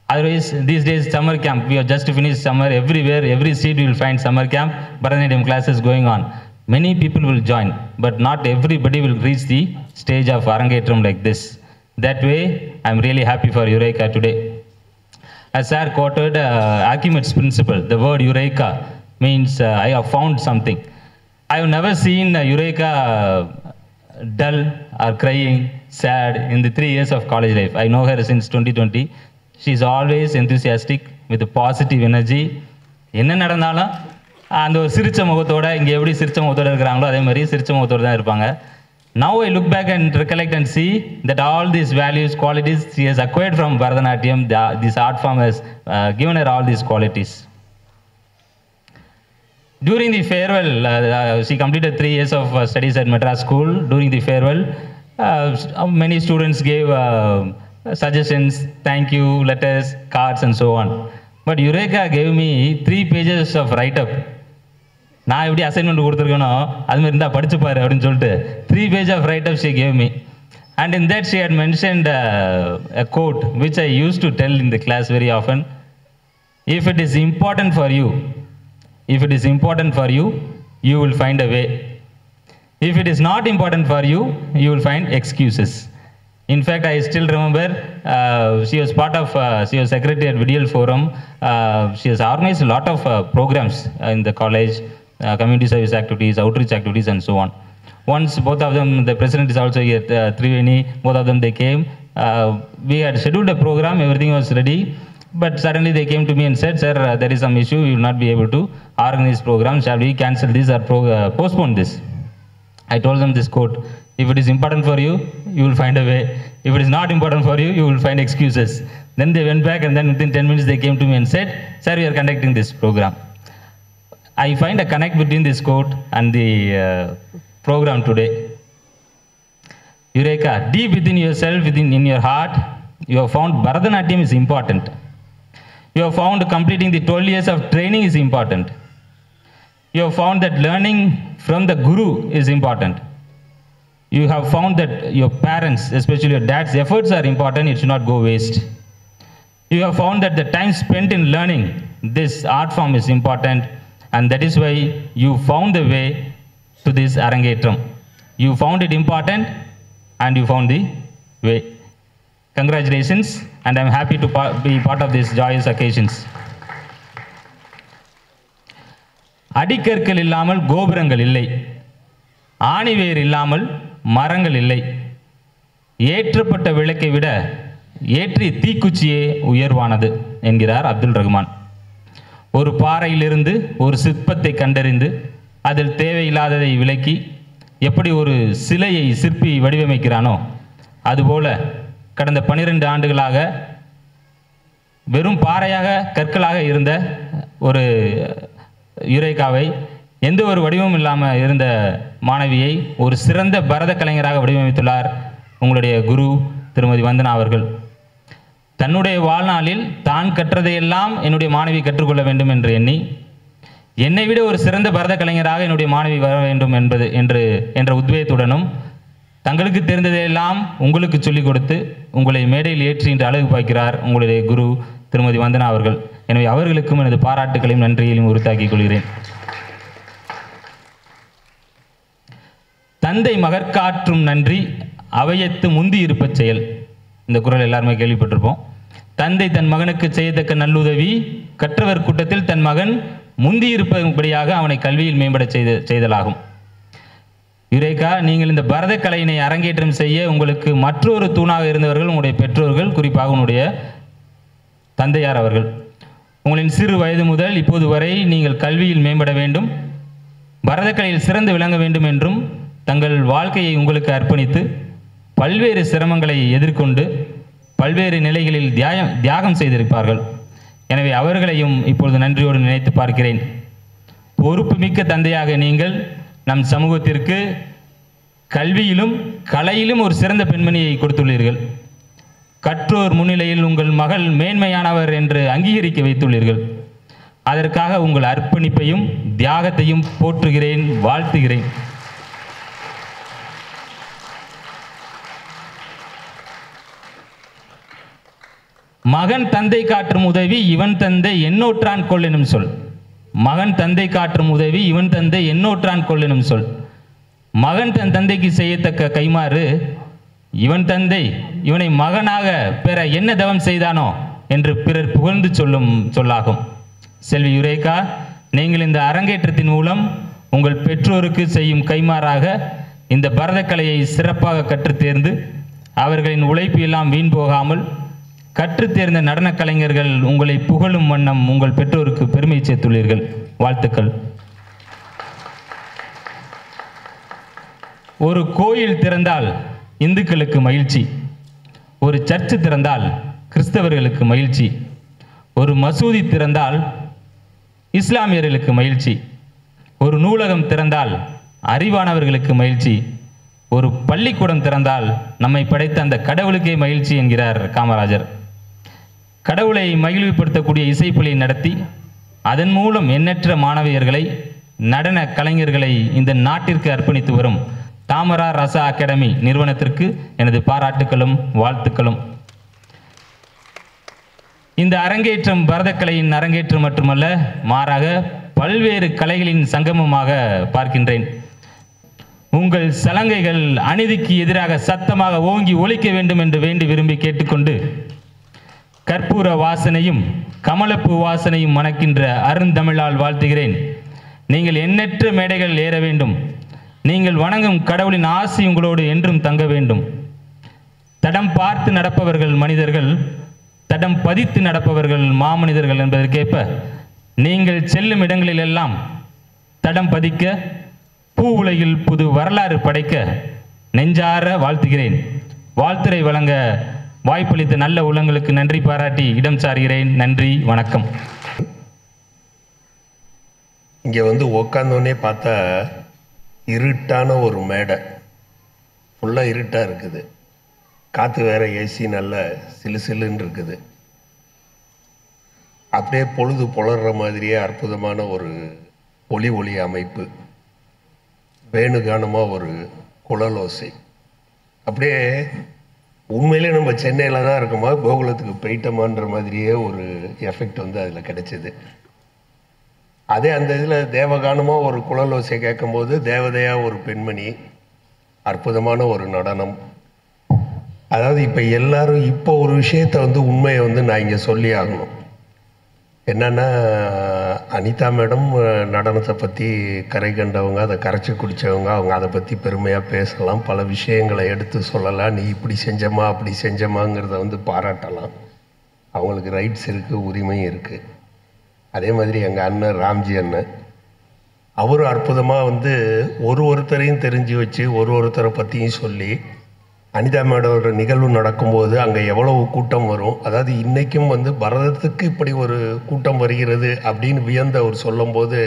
Speaker 3: Otherwise, these days summer camp, we have just finished summer, everywhere, every street you will find summer camp, Bharatanatyam classes going on. Many people will join, but not everybody will reach the stage of Arangetram like this. That way, I am really happy for Yureka today. As sir quoted Archimedes' principle, the word Eureka means I have found something. I have never seen Yureka dull or crying, sad in the 3 years of college life. I know her since 2020. She is always enthusiastic with a positive energy. என்ன நடந்தாலும் அந்த ஒரு சிரிச்ச முகத்தோட இங்கே எப்படி சிரிச்ச முகத்தோட இருக்கிறாங்களோ அதே மாதிரி சிரிச்ச முகத்தோடு தான் இருப்பாங்க. Now I look back and recollect and see that all these values, qualities she has acquired from Bharatanatyam, this art form has given her all these qualities. During the farewell, she completed 3 years of studies at Madras School. During the farewell, many students gave suggestions, thank you, letters, cards, and so on. But Eureka gave me 3 pages of write-up. நான் எப்படி assignment கொடுத்துருக்கேனோ அது மாதிரி இருந்தால் படிச்சுப்பாரு அப்படின்னு சொல்லிட்டு 3 pages of write-up she gave me. And in that she had mentioned a quote which I used to tell in the class very often. If it is important for you, you will find a way. If it is not important for you, you will find excuses. In fact, I still remember she was she was secretary at Vidyal Forum. She has organized a lot of programs in the college, community service activities, outreach activities, and so on. Once both of them, the president is also here, Triveni, both of them they came. We had scheduled a program, everything was ready. But suddenly they came to me and said, sir, there is some issue, we will not be able to organize program. Shall we cancel this or postpone this? I told them this quote, if it is important for you, you will find a way. If it is not important for you, you will find excuses. Then they went back and then within 10 minutes they came to me and said, sir, we are conducting this program. I find a connect between this quote and the program today. Eureka, deep within yourself, in your heart, you have found Bharatanatyam is important. You have found completing the 12 years of training is important. You have found that learning from the Guru is important. You have found that your parents, especially your dad's efforts are important, it should not go waste. You have found that the time spent in learning this art form is important, and that is why you found the way to this Arangetram. You found it important and you found the way. Congratulations, and I am happy to be part of these joyous occasions. அடிக்கற்கள் இல்லாமல் கோபுரங்கள் இல்லை, ஆணிவேர் இல்லாமல் மரங்கள் இல்லை, ஏற்றப்பட்ட விளக்கை விட ஏற்றிய தீக்குச்சியே உயர்வானது என்கிறார் அப்துல் ரஹ்மான். ஒரு பாறையிலிருந்து ஒரு சிற்பத்தை கண்டறிந்து அதில் தேவையில்லாததை விலக்கி எப்படி ஒரு சிலையை சிற்பி வடிவமைக்கிறானோ அதுபோல கடந்த 12 ஆண்டுகளாக வெறும் பாறையாக கற்களாக இருந்த ஒரு யுரேகாவை எந்த ஒரு வடிவமும் இல்லாமல் இருந்த மாணவியை ஒரு சிறந்த பரத கலைஞராக வடிவமைத்துள்ளார் உங்களுடைய குரு திருமதி வந்தனா அவர்கள். தன்னுடைய வாழ்நாளில் தான் கற்றதையெல்லாம் என்னுடைய மாணவி கற்றுக்கொள்ள வேண்டும் என்று எண்ணி என்னை விட ஒரு சிறந்த பரத கலைஞராக என்னுடைய மாணவி வர வேண்டும் என்ற உத்வேகத்துடனும் தங்களுக்கு தெரிந்ததையெல்லாம் உங்களுக்கு சொல்லிக் கொடுத்து உங்களை மேடையில் ஏற்றி இன்று அழகு பார்க்கிறார் உங்களுடைய குரு திருமதி வந்தனா அவர்கள். எனவே அவர்களுக்கும் எனது பாராட்டுகளையும் நன்றியையும் உறுத்தாக்கிக் கொள்கிறேன். தந்தை மகற்காற்றும் நன்றி அவையத்து முந்தி இருப்ப செயல். இந்த குறள் எல்லாருமே கேள்விப்பட்டிருப்போம். தந்தை தன் மகனுக்கு செய்யத்தக்க நல்லுதவி கற்றவர் கூட்டத்தில் தன் மகன் முந்தி இருப்பபடியாக அவனை கல்வியில் மேம்பட செய்தலாகும். யுரேகா, நீங்கள் இந்த பரத கலையினை அரங்கேற்றம் செய்ய உங்களுக்கு மற்றொரு தூணாக இருந்தவர்கள் உங்களுடைய பெற்றோர்கள், குறிப்பாக உங்களுடைய தந்தையார் அவர்கள். உங்களின் சிறு வயது முதல் இப்போது வரை நீங்கள் கல்வியில் மேம்பட வேண்டும், பரதக்கலையில் சிறந்து விளங்க வேண்டும் என்றும் தங்கள் வாழ்க்கையை உங்களுக்கு அர்ப்பணித்து பல்வேறு சிரமங்களை எதிர்கொண்டு பல்வேறு நிலைகளில் தியாகம் செய்திருப்பார்கள். எனவே அவர்களையும் இப்பொழுது நன்றியோடு நினைத்து பார்க்கிறேன். பொறுப்புமிக்க தந்தையாக நீங்கள் நம் சமூகத்திற்கு கல்வியிலும் கலையிலும் ஒரு சிறந்த பெண்மணியை கொடுத்துள்ளீர்கள். கற்றோர் முன்னிலையில் உங்கள் மகள் மேன்மையானவர் என்று அங்கீகரிக்க வைத்துள்ளீர்கள். அதற்காக உங்கள் அர்ப்பணிப்பையும் தியாகத்தையும் போற்றுகிறேன், வாழ்த்துகிறேன். மகன் தந்தை காற்றும் உதவி இவன் தந்தை எண்ணோற்றான் கொள் எனும் சொல். மகன் தந்தை காற்றும் உதவி இவன் தந்தை எண்ணோற்றான் கொள் எனும் சொல். மகன் தன் தந்தைக்கு செய்யத்தக்க கைமாறு இவன் தந்தை இவனை மகனாக பெற என்ன தவம் செய்தானோ என்று பிறர் புகழ்ந்து சொல்லும் சொல்லாகும். செல்வி யுரேகா, நீங்கள் இந்த அரங்கேற்றத்தின் மூலம் உங்கள் பெற்றோருக்கு செய்யும் கைமாறாக இந்த பரதக்கலையை சிறப்பாக கற்றுத் தேர்ந்து அவர்களின் உழைப்பு எல்லாம் வீண் போகாமல் கற்றுத் தேர்ந்த நடன கலைஞர்கள் உங்களை புகழும் வண்ணம் உங்கள் பெற்றோருக்கு பெருமை சேர்த்துள்ளீர்கள். வாழ்த்துக்கள். ஒரு கோயில் திறந்தால் இந்துக்களுக்கு மகிழ்ச்சி, ஒரு சர்ச்சு திறந்தால் கிறிஸ்தவர்களுக்கு மகிழ்ச்சி, ஒரு மசூதி திறந்தால் இஸ்லாமியர்களுக்கு மகிழ்ச்சி, ஒரு நூலகம் திறந்தால் அறிவானவர்களுக்கு மகிழ்ச்சி, ஒரு பள்ளிக்கூடம் திறந்தால் நம்மை படைத்த அந்த கடவுளுக்கே மகிழ்ச்சி என்கிறார் காமராஜர். கடவுளை மகிழ்வுபடுத்தக்கூடிய இசைப்பள்ளி நடத்தி அதன் மூலம் எண்ணற்ற மாணவியர்களை, நடன கலைஞர்களை இந்த நாட்டிற்கு அர்ப்பணித்து வரும் தாமரா ரசா அகாடமி நிறுவனத்திற்கு எனது பாராட்டுக்களும் வாழ்த்துக்களும். இந்த அரங்கேற்றம் பரதக்கலையின் அரங்கேற்றம் மட்டுமல்ல, மாறாக பல்வேறு கலைகளின் சங்கமமாக பார்க்கின்றேன். உங்கள் சலங்கைகள் அநீதிக்கு எதிராக சத்தமாக ஓங்கி ஒலிக்க வேண்டும் என்று வேண்டி விரும்பி கேட்டுக்கொண்டு, கற்பூர வாசனையும் கமலப்பூ வாசனையும் மணக்கின்ற அருந்தமிழால் வாழ்த்துகிறேன். நீங்கள் எண்ணற்ற மேடைகள் ஏற வேண்டும். நீங்கள் வணங்கும் கடவுளின் ஆசி உங்களோடு என்றும் தங்க வேண்டும். தடம் பார்த்து நடப்பவர்கள் மனிதர்கள், தடம் பதித்து நடப்பவர்கள் மாமனிதர்கள் என்பதற்கேற்ப நீங்கள் செல்லும் இடங்களிலெல்லாம் தடம் பதிக்க, பூ உலகில் புது வரலாறு படைக்க நெஞ்சார வாழ்த்துகிறேன். வாழ்த்துரை வழங்க வாய்ப்பளித்த நல்ல உள்ளங்களுக்கு நன்றி பாராட்டி இடம் சார்கிறேன். நன்றி, வணக்கம்.
Speaker 4: இங்கே வந்து உக்காந்தோடனே பார்த்தா இருட்டான ஒரு மேடை, ஃபுல்லாக இருட்டாக இருக்குது. காற்று வேற ஏசி நல்ல சிலு சிலுன்னு இருக்குது. அப்படியே பொழுது புலர்ற மாதிரியே அற்புதமான ஒரு ஒளி அமைப்பு, வேணுகானமாக ஒரு குழலோசை. அப்படியே உண்மையிலே நம்ம சென்னையில் தான் இருக்கோமா, கோகுலத்துக்கு போயிட்டோமான்ற மாதிரியே ஒரு எஃபெக்ட் வந்து அதில் கிடைச்சிது. அதே அந்த இதில் தேவகானமாக ஒரு குழலோசை கேட்கும்போது தேவதையாக ஒரு பெண்மணி, அற்புதமான ஒரு நடனம். அதாவது இப்போ எல்லாரும் இப்போ ஒரு விஷயத்தை வந்து உண்மையை வந்து நான் இங்கே சொல்லி ஆகணும். என்னென்னா, அனிதா மேடம் நடனத்தை பற்றி கரை கண்டவங்க, அதை கரைச்சி குடித்தவங்க, அவங்க அதை பற்றி பெருமையாக பேசலாம், பல விஷயங்களை எடுத்து சொல்லலாம். நீ இப்படி செஞ்சமா அப்படி செஞ்சமாங்கிறத வந்து பாராட்டலாம். அவங்களுக்கு ரைட்ஸ் இருக்குது, உரிமையும் இருக்குது. அதே மாதிரி எங்கள் அண்ணன் ராம்ஜி அண்ணன், அவரும் அற்புதமாக வந்து ஒருத்தரையும் தெரிஞ்சு வச்சு ஒருத்தரை பற்றியும் சொல்லி, அனிதா மேடோட நிகழ்வு நடக்கும்போது அங்கே எவ்வளவு கூட்டம் வரும், அதாவது இன்றைக்கும் வந்து பரதத்துக்கு இப்படி ஒரு கூட்டம் வருகிறது அப்படின்னு வியந்து அவர் சொல்லும்போது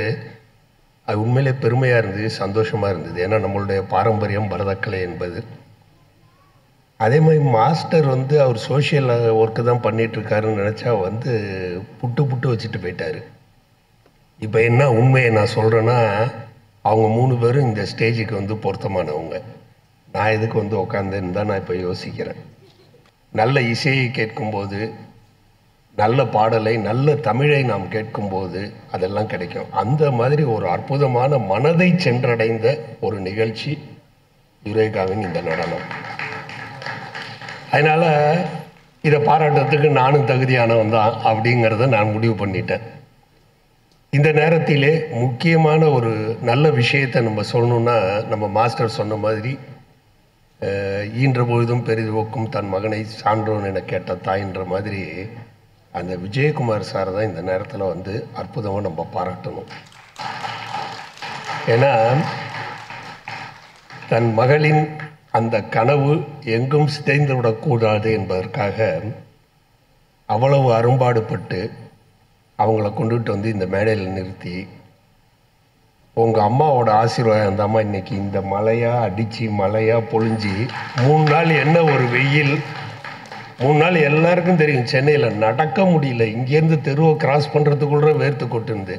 Speaker 4: அது உண்மையிலே பெருமையாக இருந்தது, சந்தோஷமாக இருந்தது. ஏன்னா நம்மளுடைய பாரம்பரியம் பரதக்கலை என்பது. அதே மாதிரி மாஸ்டர் வந்து அவர் சோஷியல் ஒர்க்கு தான் பண்ணிகிட்ருக்காருன்னு நினச்சா வந்து புட்டு வச்சுட்டு போயிட்டார். இப்போ என்ன உண்மையை நான் சொல்கிறேன்னா, அவங்க 3 பேரும் இந்த ஸ்டேஜுக்கு வந்து பொருத்தமானவங்க. நான் எதுக்கு வந்து உட்காந்துன்னு தான் நான் இப்போ யோசிக்கிறேன். நல்ல இசையை கேட்கும்போது, நல்ல பாடலை, நல்ல தமிழை நாம் கேட்கும்போது அதெல்லாம் கிடைக்கும். அந்த மாதிரி ஒரு அற்புதமான மனதை சென்றடைந்த ஒரு நிகழ்ச்சி யுரேகாவின் இந்த நடனம். அதனால் இதை பாராட்டுறதுக்கு நானும் தகுதியானவன் தான் அப்படிங்கிறத நான் முடிவு பண்ணிட்டேன். இந்த நேரத்திலே முக்கியமான ஒரு நல்ல விஷயத்தை நம்ம சொல்லணுன்னா, நம்ம மாஸ்டர் சொன்ன மாதிரி ஈன்ற பொழுதும் பெரிதுவோக்கும் தன் மகனை சான்றோன் என கேட்ட தாயின்ற மாதிரி அந்த விஜயகுமார் சார் தான் இந்த நேரத்தில் வந்து அற்புதமாக நம்ம பாராட்டணும். ஏன்னா தன் மகளின் அந்த கனவு எங்கும் சிதைந்து விடக்கூடாது என்பதற்காக அவ்வளவு அரும்பாடுபட்டு அவங்கள கொண்டுகிட்டு வந்து இந்த மேடையில் நிறுத்தி, உங்கள் அம்மாவோட ஆசீர்வாதம் அந்த அம்மா இன்றைக்கி இந்த மழையாக அடித்து மழையாக பொழிஞ்சி 3 நாள் என்ன ஒரு வெயில், 3 நாள் எல்லாருக்கும் தெரியும் சென்னையில் நடக்க முடியல, இங்கேருந்து தெருவை கிராஸ் பண்ணுறதுக்குள்ள வேர்த்து கொட்டுந்து.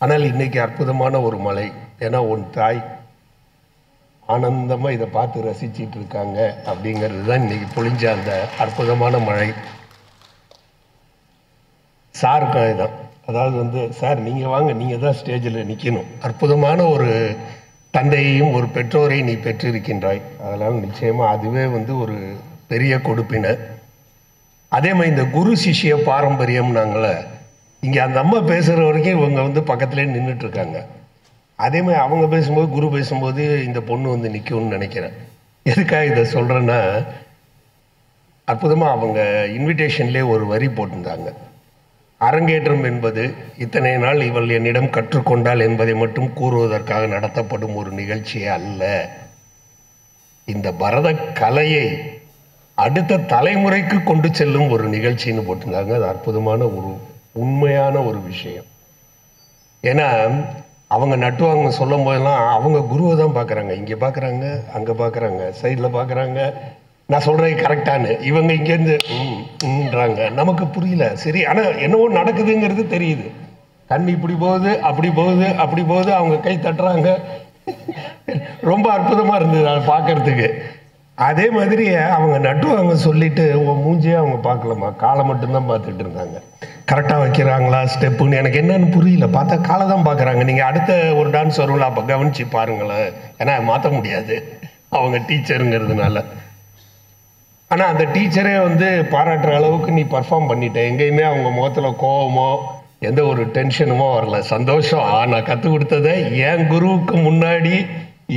Speaker 4: ஆனால் இன்றைக்கி அற்புதமான ஒரு மழை. ஏன்னா உன் தாய் ஆனந்தமாக இதை பார்த்து ரசிச்சிட்டு இருக்காங்க அப்படிங்கிறது தான் இன்றைக்கி பொழிஞ்ச அந்த அற்புதமான மழை. சாருக்காக தான், அதாவது வந்து சார் நீங்கள் வாங்க, நீங்கள் தான் ஸ்டேஜில் நிற்கணும், அற்புதமான ஒரு தந்தையையும் ஒரு பெற்றோரை நீ பெற்றிருக்கின்றாய், அதனால் நிச்சயமாக அதுவே வந்து ஒரு பெரிய கொடுப்பினை. அதே மாதிரி இந்த குரு சிஷ்ய பாரம்பரியம் நாங்கள இங்கே அந்த அம்மா பேசுகிற வரைக்கும் இவங்க வந்து பக்கத்துலேயே நின்றுட்டுருக்காங்க. அதே மாதிரி அவங்க பேசும்போது, குரு பேசும்போது இந்த பொண்ணு வந்து நிற்கும்னு நினைக்கிறேன். எதுக்காக இதை சொல்கிறேன்னா, அற்புதமாக அவங்க இன்விடேஷன்லேயே ஒரு வரி போட்டிருந்தாங்க. அரங்கேற்றம் என்பது இத்தனை நாள் இவள் என்னிடம் கற்றுக்கொண்டாள் என்பதை மட்டும் கூறுவதற்காக நடத்தப்படும் ஒரு நிகழ்ச்சியே அல்ல, இந்த பரத கலையை அடுத்த தலைமுறைக்கு கொண்டு செல்லும் ஒரு நிகழ்ச்சின்னு போட்டிருந்தாங்க. அது அற்புதமான ஒரு உண்மையான ஒரு விஷயம். ஏன்னா அவங்க நட்டுவாங்க சொல்லும் போதெல்லாம் அவங்க குருவை தான் பார்க்குறாங்க, இங்கே பார்க்குறாங்க, அங்கே பார்க்குறாங்க, சைடில் பார்க்குறாங்க, நான் சொல்கிறது கரெக்டானு. இவங்க இங்கேருந்து ன்றாங்க, நமக்கு புரியல. சரி, ஆனால் என்னவோ நடக்குதுங்கிறது தெரியுது. கண் இப்படி போகுது, அப்படி போகுது, அப்படி போகுது, அவங்க கை தட்டுறாங்க. ரொம்ப அற்புதமாக இருந்தது அதை பார்க்கறதுக்கு. அதே மாதிரி அவங்க நட்டுவாங்க சொல்லிட்டு மூஞ்சியே அவங்க பார்க்கலமா, காலை மட்டும்தான் பார்த்துட்டு இருந்தாங்க. கரெக்டாக வைக்கிறாங்களா ஸ்டெப்புன்னு எனக்கு என்னன்னு புரியல. பார்த்தா காலை தான் பார்க்குறாங்க. நீங்கள் அடுத்த ஒரு டான்ஸ் வரும்ல, அப்போ கவனித்து பாருங்களேன். ஏன்னா மாற்ற முடியாது அவங்க டீச்சருங்கிறதுனால. ஆனால் அந்த டீச்சரே வந்து பாராட்டுற அளவுக்கு நீ பர்ஃபார்ம் பண்ணிட்ட. எங்கேயுமே அவங்க முகத்தில் கோபமோ எந்த ஒரு டென்ஷனுமோ வரல, சந்தோஷம். நான் கற்றுக் கொடுத்ததை என் குருவுக்கு முன்னாடி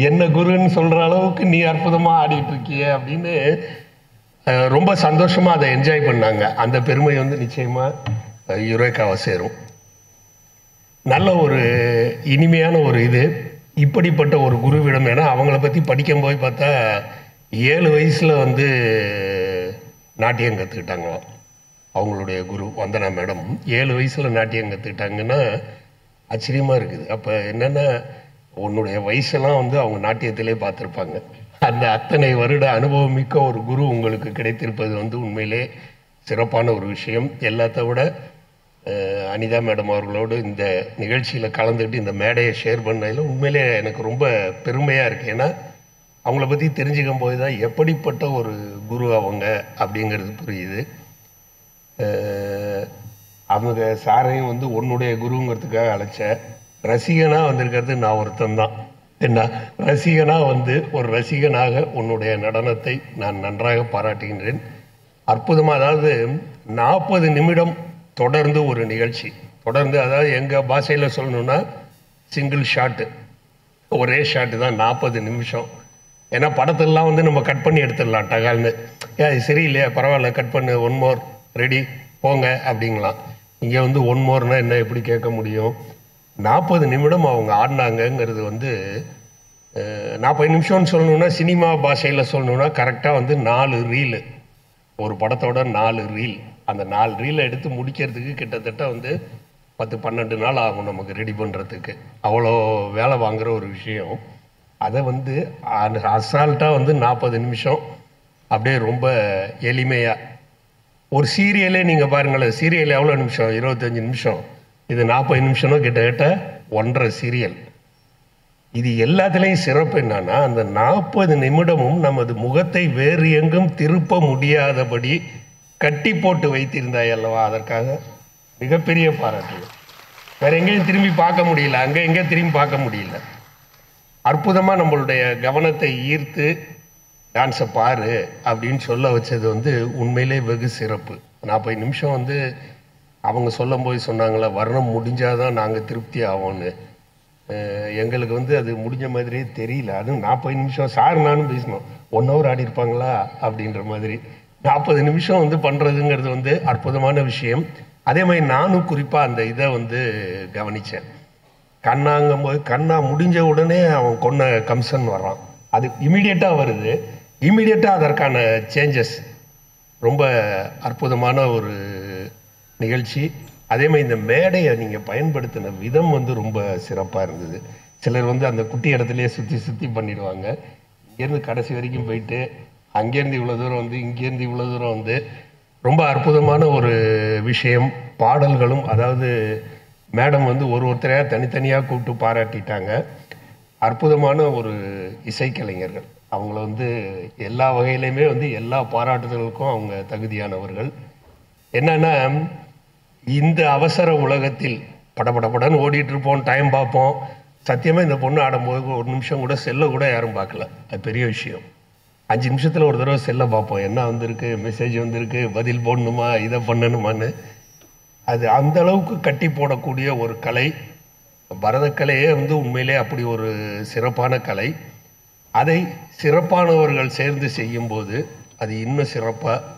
Speaker 4: என்ன குருன்னு சொல்கிற அளவுக்கு நீ அற்புதமாக ஆடிட்டு இருக்கிய அப்படின்னு ரொம்ப சந்தோஷமாக அதை என்ஜாய் பண்ணாங்க. அந்த பெருமை வந்து நிச்சயமாக யுரேகாவை சேரும். நல்ல ஒரு இனிமையான ஒரு இது இப்படிப்பட்ட ஒரு குருவிடம். ஏன்னா அவங்கள பற்றி படிக்கும் போய் பார்த்தா 7 வயசில் வந்து நாட்டியம் கற்றுக்கிட்டாங்களாம். அவங்களுடைய குரு வந்தனா மேடம் 7 வயசில் நாட்டியம் கற்றுக்கிட்டாங்கன்னா ஆச்சரியமாக இருக்குது. அப்போ என்னென்னா உன்னுடைய வயசெல்லாம் வந்து அவங்க நாட்டியத்திலே பார்த்துருப்பாங்க. அந்த அத்தனை வருட அனுபவம் மிக்க ஒரு குரு உங்களுக்கு கிடைத்திருப்பது வந்து உண்மையிலே சிறப்பான ஒரு விஷயம். எல்லாத்த விட அனிதா மேடம் அவர்களோடு இந்த நிகழ்ச்சியில் கலந்துக்கிட்டு இந்த மேடையை ஷேர் பண்ணதில் உண்மையிலே எனக்கு ரொம்ப பெருமையாக இருக்குது. ஏன்னா அவங்கள பற்றி தெரிஞ்சுக்கும் போது தான் எப்படிப்பட்ட ஒரு குரு அவங்க அப்படிங்கிறது புரியுது. அவங்க சாரையும் வந்து உன்னுடைய குருங்கிறதுக்காக அழைச்ச, ரசிகனாக வந்திருக்கிறது நான் ஒருத்தன் தான். என்ன ரசிகனாக வந்து ஒரு ரசிகனாக உன்னுடைய நடனத்தை நான் நன்றாக பாராட்டுகின்றேன். அற்புதமாக, அதாவது 40 நிமிடம் தொடர்ந்து ஒரு நிகழ்ச்சி தொடர்ந்து, அதாவது எங்கள் பாஷையில் சொல்லணுன்னா சிங்கிள் ஷாட்டு, ஒரே ஷாட்டு தான் 40 நிமிஷம். ஏன்னா படத்திலலாம் வந்து நம்ம கட் பண்ணி எடுத்துடலாம் டகால்னு, இது சரியில்லையா பரவாயில்ல கட் பண்ணு, 1 மோர் ரெடி போங்க அப்படிங்களாம். இங்கே வந்து 1 மோர்னா என்ன எப்படி கேட்க முடியும்? 40 நிமிடம் அவங்க ஆடினாங்கங்கிறது வந்து 40 நிமிஷம்னு சொல்லணுன்னா சினிமா பாஷையில் சொல்லணுன்னா கரெக்டாக வந்து 4 ரீலு, ஒரு படத்தோட 4 ரீல். அந்த 4 ரீலை எடுத்து முடிக்கிறதுக்கு கிட்டத்தட்ட வந்து 10-12 நாள் ஆகும் நமக்கு ரெடி பண்ணுறதுக்கு. அவ்வளோ வேலை வாங்குகிற ஒரு விஷயம். அதை வந்து அசால்ட்டாக வந்து 40 நிமிஷம் அப்படியே ரொம்ப எளிமையாக. ஒரு சீரியலே நீங்கள் பாருங்களேன், சீரியல் எவ்வளோ நிமிஷம்? 25 நிமிஷம். இது 40 நிமிஷம்னா கிட்டத்தட்ட 1.5 சீரியல். இது எல்லாத்துலேயும் சிறப்பு என்னன்னா, அந்த 40 நிமிடமும் நமது முகத்தை வேறு எங்கும் திருப்ப முடியாதபடி கட்டி போட்டு வைத்திருந்தாய் அல்லவா, அதற்காக மிகப்பெரிய பாராட்டு. வேற எங்கேயும் திரும்பி பார்க்க முடியல, அங்கே எங்கேயும் திரும்பி பார்க்க முடியல. அற்புதமாக நம்மளுடைய கவனத்தை ஈர்த்து டான்ஸை பாரு அப்படின்னு சொல்ல வச்சது வந்து உண்மையிலே வெகு சிறப்பு. 40 நிமிஷம் வந்து அவங்க சொல்லும் போது சொன்னாங்களே, வர்ணம் முடிஞ்சாதான் நாங்கள் திருப்தி ஆவோன்னு. எங்களுக்கு வந்து அது முடிஞ்ச மாதிரியே தெரியல. அதுவும் 40 நிமிஷம் சார் நானும் பேசணும், 1 ஹவர் ஆடி இருப்பாங்களா அப்படின்ற மாதிரி. 40 நிமிஷம் வந்து பண்ணுறதுங்கிறது வந்து அற்புதமான விஷயம். அதே மாதிரி நானும் குறிப்பாக அந்த இதை வந்து கவனித்தேன். கண்ணாங்கும் போது கண்ணா முடிஞ்ச உடனே அவன் கொன்ன கம்சன் வர்றான், அது இமீடியட்டாக வருது. இமீடியட்டாக அதற்கான சேஞ்சஸ் ரொம்ப அற்புதமான ஒரு நிகழ்ச்சி. அதே மாதிரி இந்த மேடையை நீங்கள் பயன்படுத்தின விதம் வந்து ரொம்ப சிறப்பாக இருந்தது. சிலர் வந்து அந்த குட்டி இடத்துலையே சுற்றி பண்ணிடுவாங்க. இங்கேருந்து கடைசி வரைக்கும் போயிட்டு அங்கேருந்து இவ்வளோ தூரம் வந்து இங்கேருந்து இவ்வளோ தூரம் வந்து ரொம்ப அற்புதமான ஒரு விஷயம். பாடல்களும், அதாவது மேடம் வந்து ஒருத்தரையாக தனித்தனியாக கூப்பிட்டு பாராட்டிட்டாங்க. அற்புதமான ஒரு இசைக்கலைஞர்கள். அவங்கள வந்து எல்லா வகையிலையுமே வந்து எல்லா பாராட்டுதலுக்கும் அவங்க தகுதியானவர்கள். என்னன்னா, இந்த அவசர உலகத்தில் படபடன்னு ஓடிட்டு இருப்போம், டைம் பார்ப்போம். சத்தியமாக இந்த பொண்ணு ஆடும்போது 1 நிமிஷம் கூட செல்லை கூட யாரும் பார்க்கல. அது பெரிய விஷயம். 5 நிமிஷத்தில் ஒரு தடவை செல்லை பார்ப்போம், என்ன வந்திருக்கு, மெசேஜ் வந்திருக்கு, பதில் போடணுமா, இதை பண்ணணுமான்னு. அது அந்த அளவுக்கு கட்டி போடக்கூடிய ஒரு கலை. பரதக்கலையே வந்து உண்மையிலே அப்படி ஒரு சிறப்பான கலை. அதை சிறப்பானவர்கள் சேர்ந்து செய்யும்போது அது இன்னும் சிறப்பாக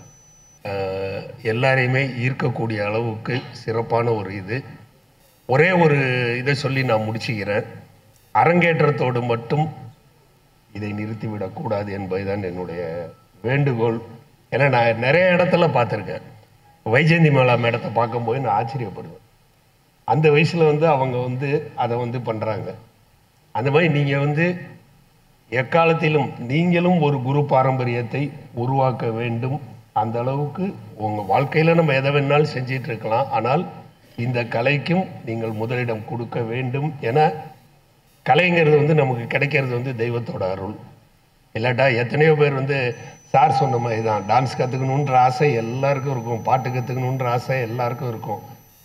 Speaker 4: எல்லாரையுமே ஈர்க்கக்கூடிய அளவுக்கு சிறப்பான ஒரு இது. ஒரே ஒரு இதை சொல்லி நான் முடிச்சுக்கிறேன். அரங்கேற்றத்தோடு மட்டும் இதை நிறுத்திவிடக்கூடாது என்பதுதான் என்னுடைய வேண்டுகோள். ஏன்னா நான் நிறைய இடத்துல பார்த்துருக்கேன். வைஜெயந்தி மேளா மேடத்தை பார்க்கும்போது நான் ஆச்சரியப்படுவேன். அந்த வயசில் வந்து அவங்க வந்து அதை வந்து பண்ணுறாங்க. அந்த மாதிரி நீங்கள் வந்து எக்காலத்திலும் நீங்களும் ஒரு குரு பாரம்பரியத்தை உருவாக்க வேண்டும். அந்த அளவுக்கு உங்கள் வாழ்க்கையில் நம்ம எதை வேணாலும் செஞ்சிட்டு இருக்கலாம், ஆனால் இந்த கலைக்கும் நீங்கள் முதலிடம் கொடுக்க வேண்டும். ஏன்னா கலைங்கிறது வந்து நமக்கு கிடைக்கிறது வந்து தெய்வத்தோட அருள். இல்லாட்டா எத்தனையோ பேர் வந்து சார் சொன்ன மாதிரி தான், டான்ஸ் கற்றுக்கணுன்ற ஆசை எல்லாருக்கும் இருக்கும், பாட்டு கற்றுக்கணுன்ற ஆசை எல்லாருக்கும் இருக்கும்.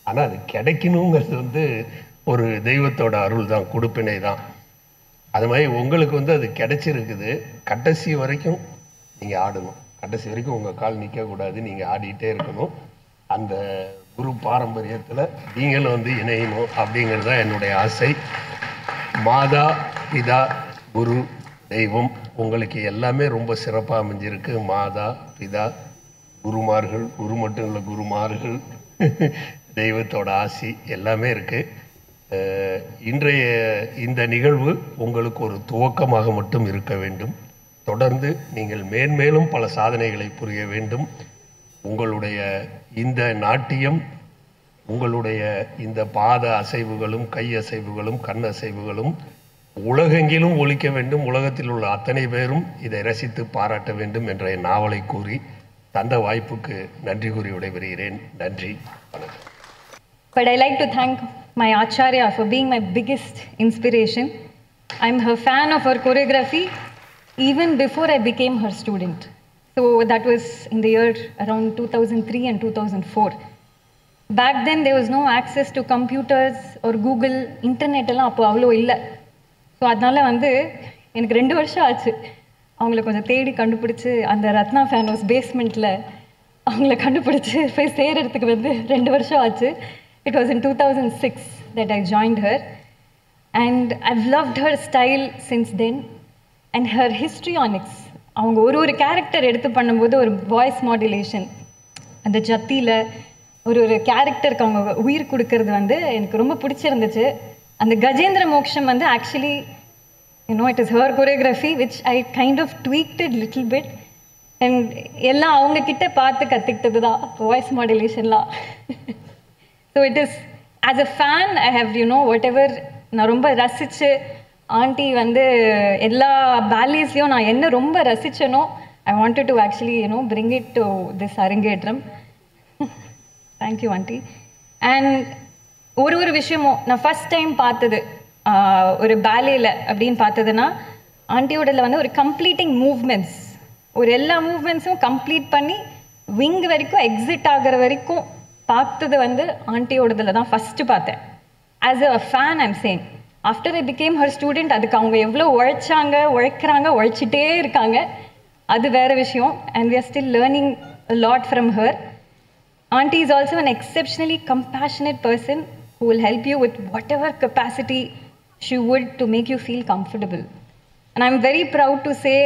Speaker 4: ஆனால் அது கிடைக்கணுங்கிறது வந்து ஒரு தெய்வத்தோட அருள் தான், கொடுப்பினை தான். அது மாதிரி உங்களுக்கு வந்து அது கிடைச்சிருக்குது. கடைசி வரைக்கும் நீங்கள் ஆடணும், கடைசி வரைக்கும் உங்கள் கால் நிற்கக்கூடாது, நீங்கள் ஆடிக்கிட்டே இருக்கணும். அந்த குரு பாரம்பரியத்தில் நீங்களும் வந்து இணையணும் அப்படிங்கிறது தான் என்னுடைய ஆசை. மாதா பிதா குரு தெய்வம் உங்களுக்கு எல்லாமே ரொம்ப சிறப்பாக அமைஞ்சிருக்கு. மாதா பிதா குருமார்கள், குரு மட்டும் இல்லை குருமார்கள், தெய்வத்தோட ஆசி எல்லாமே இருக்குது. இன்றைய இந்த நிகழ்வு உங்களுக்கு ஒரு துவக்கமாக மட்டும் இருக்க வேண்டும். தொடர்ந்து நீங்கள் மேன்மேலும் பல சாதனைகளை புரிய வேண்டும். உங்களுடைய இந்த நாட்டியம், உங்களுடைய இந்த பாத அசைவுகளும் கை அசைவுகளும் கண் அசைவுகளும் உலகெங்கிலும் ஒலிக்க வேண்டும். உலகத்தில் உள்ள அத்தனை பேரும் இதை ரசித்து பாராட்ட வேண்டும் என்ற நாவலை கூறி தந்த வாய்ப்புக்கு நன்றி கூறி விடைபெறுகிறேன். நன்றி, வணக்கம்.
Speaker 5: But I like to thank my Acharya for being my biggest inspiration. I'm her fan of her choreography even before I became her student. So that was in the year around 2003 and 2004. Back then there was no access to computers or Google, internet எல்லாம் அப்போ அவ்வளோ இல்லை. So அதனால் வந்து எனக்கு 2 வருஷம் ஆச்சு அவங்கள கொஞ்சம் தேடி கண்டுபிடிச்சி அந்த ரத்னா ஃபேன் ஹவுஸ் பேஸ்மெண்ட்டில் அவங்கள கண்டுபிடிச்சி போய் சேர்கிறதுக்கு வந்து 2 வருஷம் ஆச்சு. It was in 2006 that I joined her, and I've loved her style since then, and her histrionics. அவங்க ஒரு கேரக்டர் எடுத்து பண்ணும்போது ஒரு வாய்ஸ் மாடுலேஷன், அந்த ஜத்தியில் ஒரு கேரக்டருக்கு அவங்க உயிர் கொடுக்கறது வந்து எனக்கு ரொம்ப பிடிச்சிருந்துச்சு. அந்த கஜேந்திர மோக்ஷம் வந்து actually it is her choreography which I kind of tweaked it little bit, and எல்லாம் அவங்க கிட்ட பார்த்து கற்றுக்கிட்டது தான் voice மாடுலேஷன்லாம். So it is, as a fan, I have, whatever, நான் ரொம்ப ரசித்து ஆண்டி வந்து எல்லா பேலிஸ்லையும் நான் என்ன ரொம்ப ரசிச்சனோ I wanted to actually, bring it to this அரங்கேற்றம். Thank you, auntie. And ஒரு விஷயமும் நான் ஃபஸ்ட் டைம் பார்த்தது ஒரு பேலேயில் அப்படின்னு பார்த்ததுன்னா ஆண்டியோடல வந்து ஒரு கம்ப்ளீட்டிங் மூவ்மெண்ட்ஸ், ஒரு எல்லா மூவ்மெண்ட்ஸும் கம்ப்ளீட் பண்ணி விங் வரைக்கும் எக்ஸிட் ஆகிற வரைக்கும் பார்த்தது வந்து ஆண்டியோடதில் தான் ஃபஸ்ட்டு பார்த்தேன். As a fan I'm saying, after I became her student அதுக்கு அவங்க எவ்வளோ உழைக்கிறாங்க, உழைச்சிட்டே இருக்காங்க, அது வேறு விஷயம். And we are still learning a lot from her. Auntie is also an exceptionally compassionate person who will help you with whatever capacity she would to make you feel comfortable. And I'm very proud to say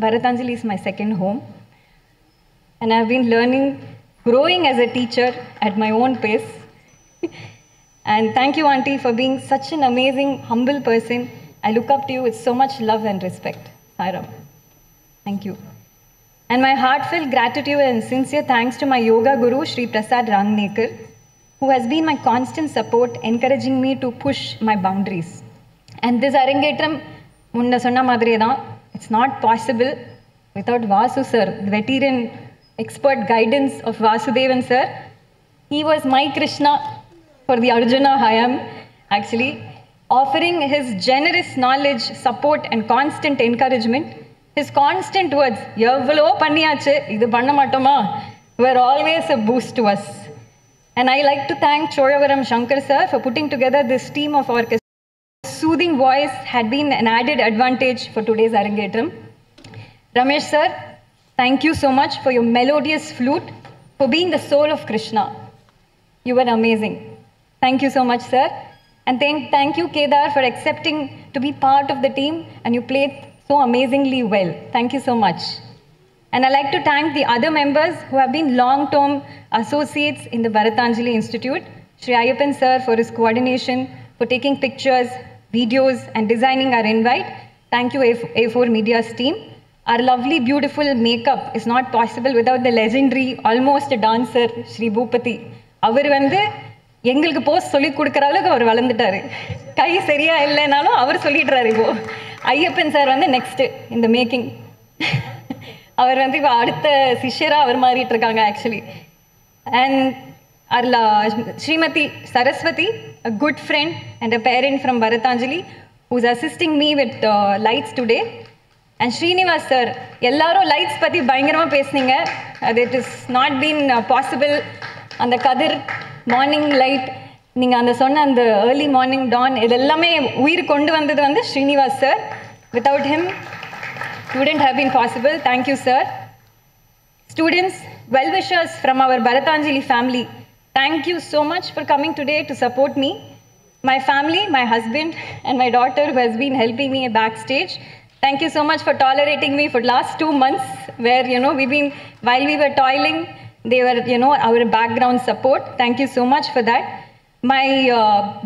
Speaker 5: Bharatanjali is my second home. And I've been growing as a teacher at my own pace. And thank you, Auntie, for being such an amazing, humble person. I look up to you with so much love and respect. Sairam. Thank you. And my heartfelt gratitude and sincere thanks to my yoga guru, Sri Prasad Rangnekar, who has been my constant support, encouraging me to push my boundaries. And this Arangetram, munna sonna madriye dhaan, it's not possible without Vasu sir, the veteran expert guidance of Vasudevan sir. He was my Krishna for the Arjuna Hayam, actually, offering his generous knowledge, support and constant encouragement. His constant words, "Yavlo panniyachu, idu panna mattoma," were always a boost to us. And I like to thank Choyavaram Shankar sir for putting together this team of orchestra. His soothing voice had been an added advantage for today's Arangetram. Ramesh sir, thank you so much for your melodious flute, for being the soul of Krishna. You were amazing. Thank you so much, sir. And thank you, Kedar, for accepting to be part of the team, and you played so amazingly well. Thank you so much. And I'd like to thank the other members who have been long-term associates in the Bharatanjali Institute. Shri Ayyappan sir for his coordination, for taking pictures, videos, and designing our invite. Thank you, A4 Media's team. Our lovely, beautiful makeup is not possible without the legendary, almost a dancer, Shri Bhupati. அவர் வந்து எங்களுக்கு post சொல்லி கொடுக்குற அளவுக்கு அவர் வளர்ந்துட்டாரு. கை சரியா இல்லைனாலும் அவர் சொல்லிடுறாரு. இப்போ Ayyappan sir வந்து நெக்ஸ்ட்டு இந்த மேக்கிங். அவர் வந்து இப்போ அடுத்த சிஷ்யராக அவர் மாறிட்டு இருக்காங்க actually. And Srimati Saraswati, a good friend and a parent from Bharatanjali, who's assisting me with lights today. And Srinivas sir, எல்லாரும் லைட்ஸ் பற்றி பயங்கரமாக பேசுனீங்க. அது it is not been possible. அந்த கதிர் மார்னிங் லைட், நீங்கள் அந்த சொன்ன அந்த ஏர்லி மார்னிங் டான், இது எல்லாமே உயிர் கொண்டு வந்தது வந்து Srinivas sir. Without him wouldn't have been possible. Thank you, sir. Students, well-wishers from our Bharatanjali family, thank you so much for coming today to support me. My family, my husband and my daughter who has been helping me backstage. Thank you so much for tolerating me for last 2 months where, while we were toiling, they were, our background support. Thank you so much for that. My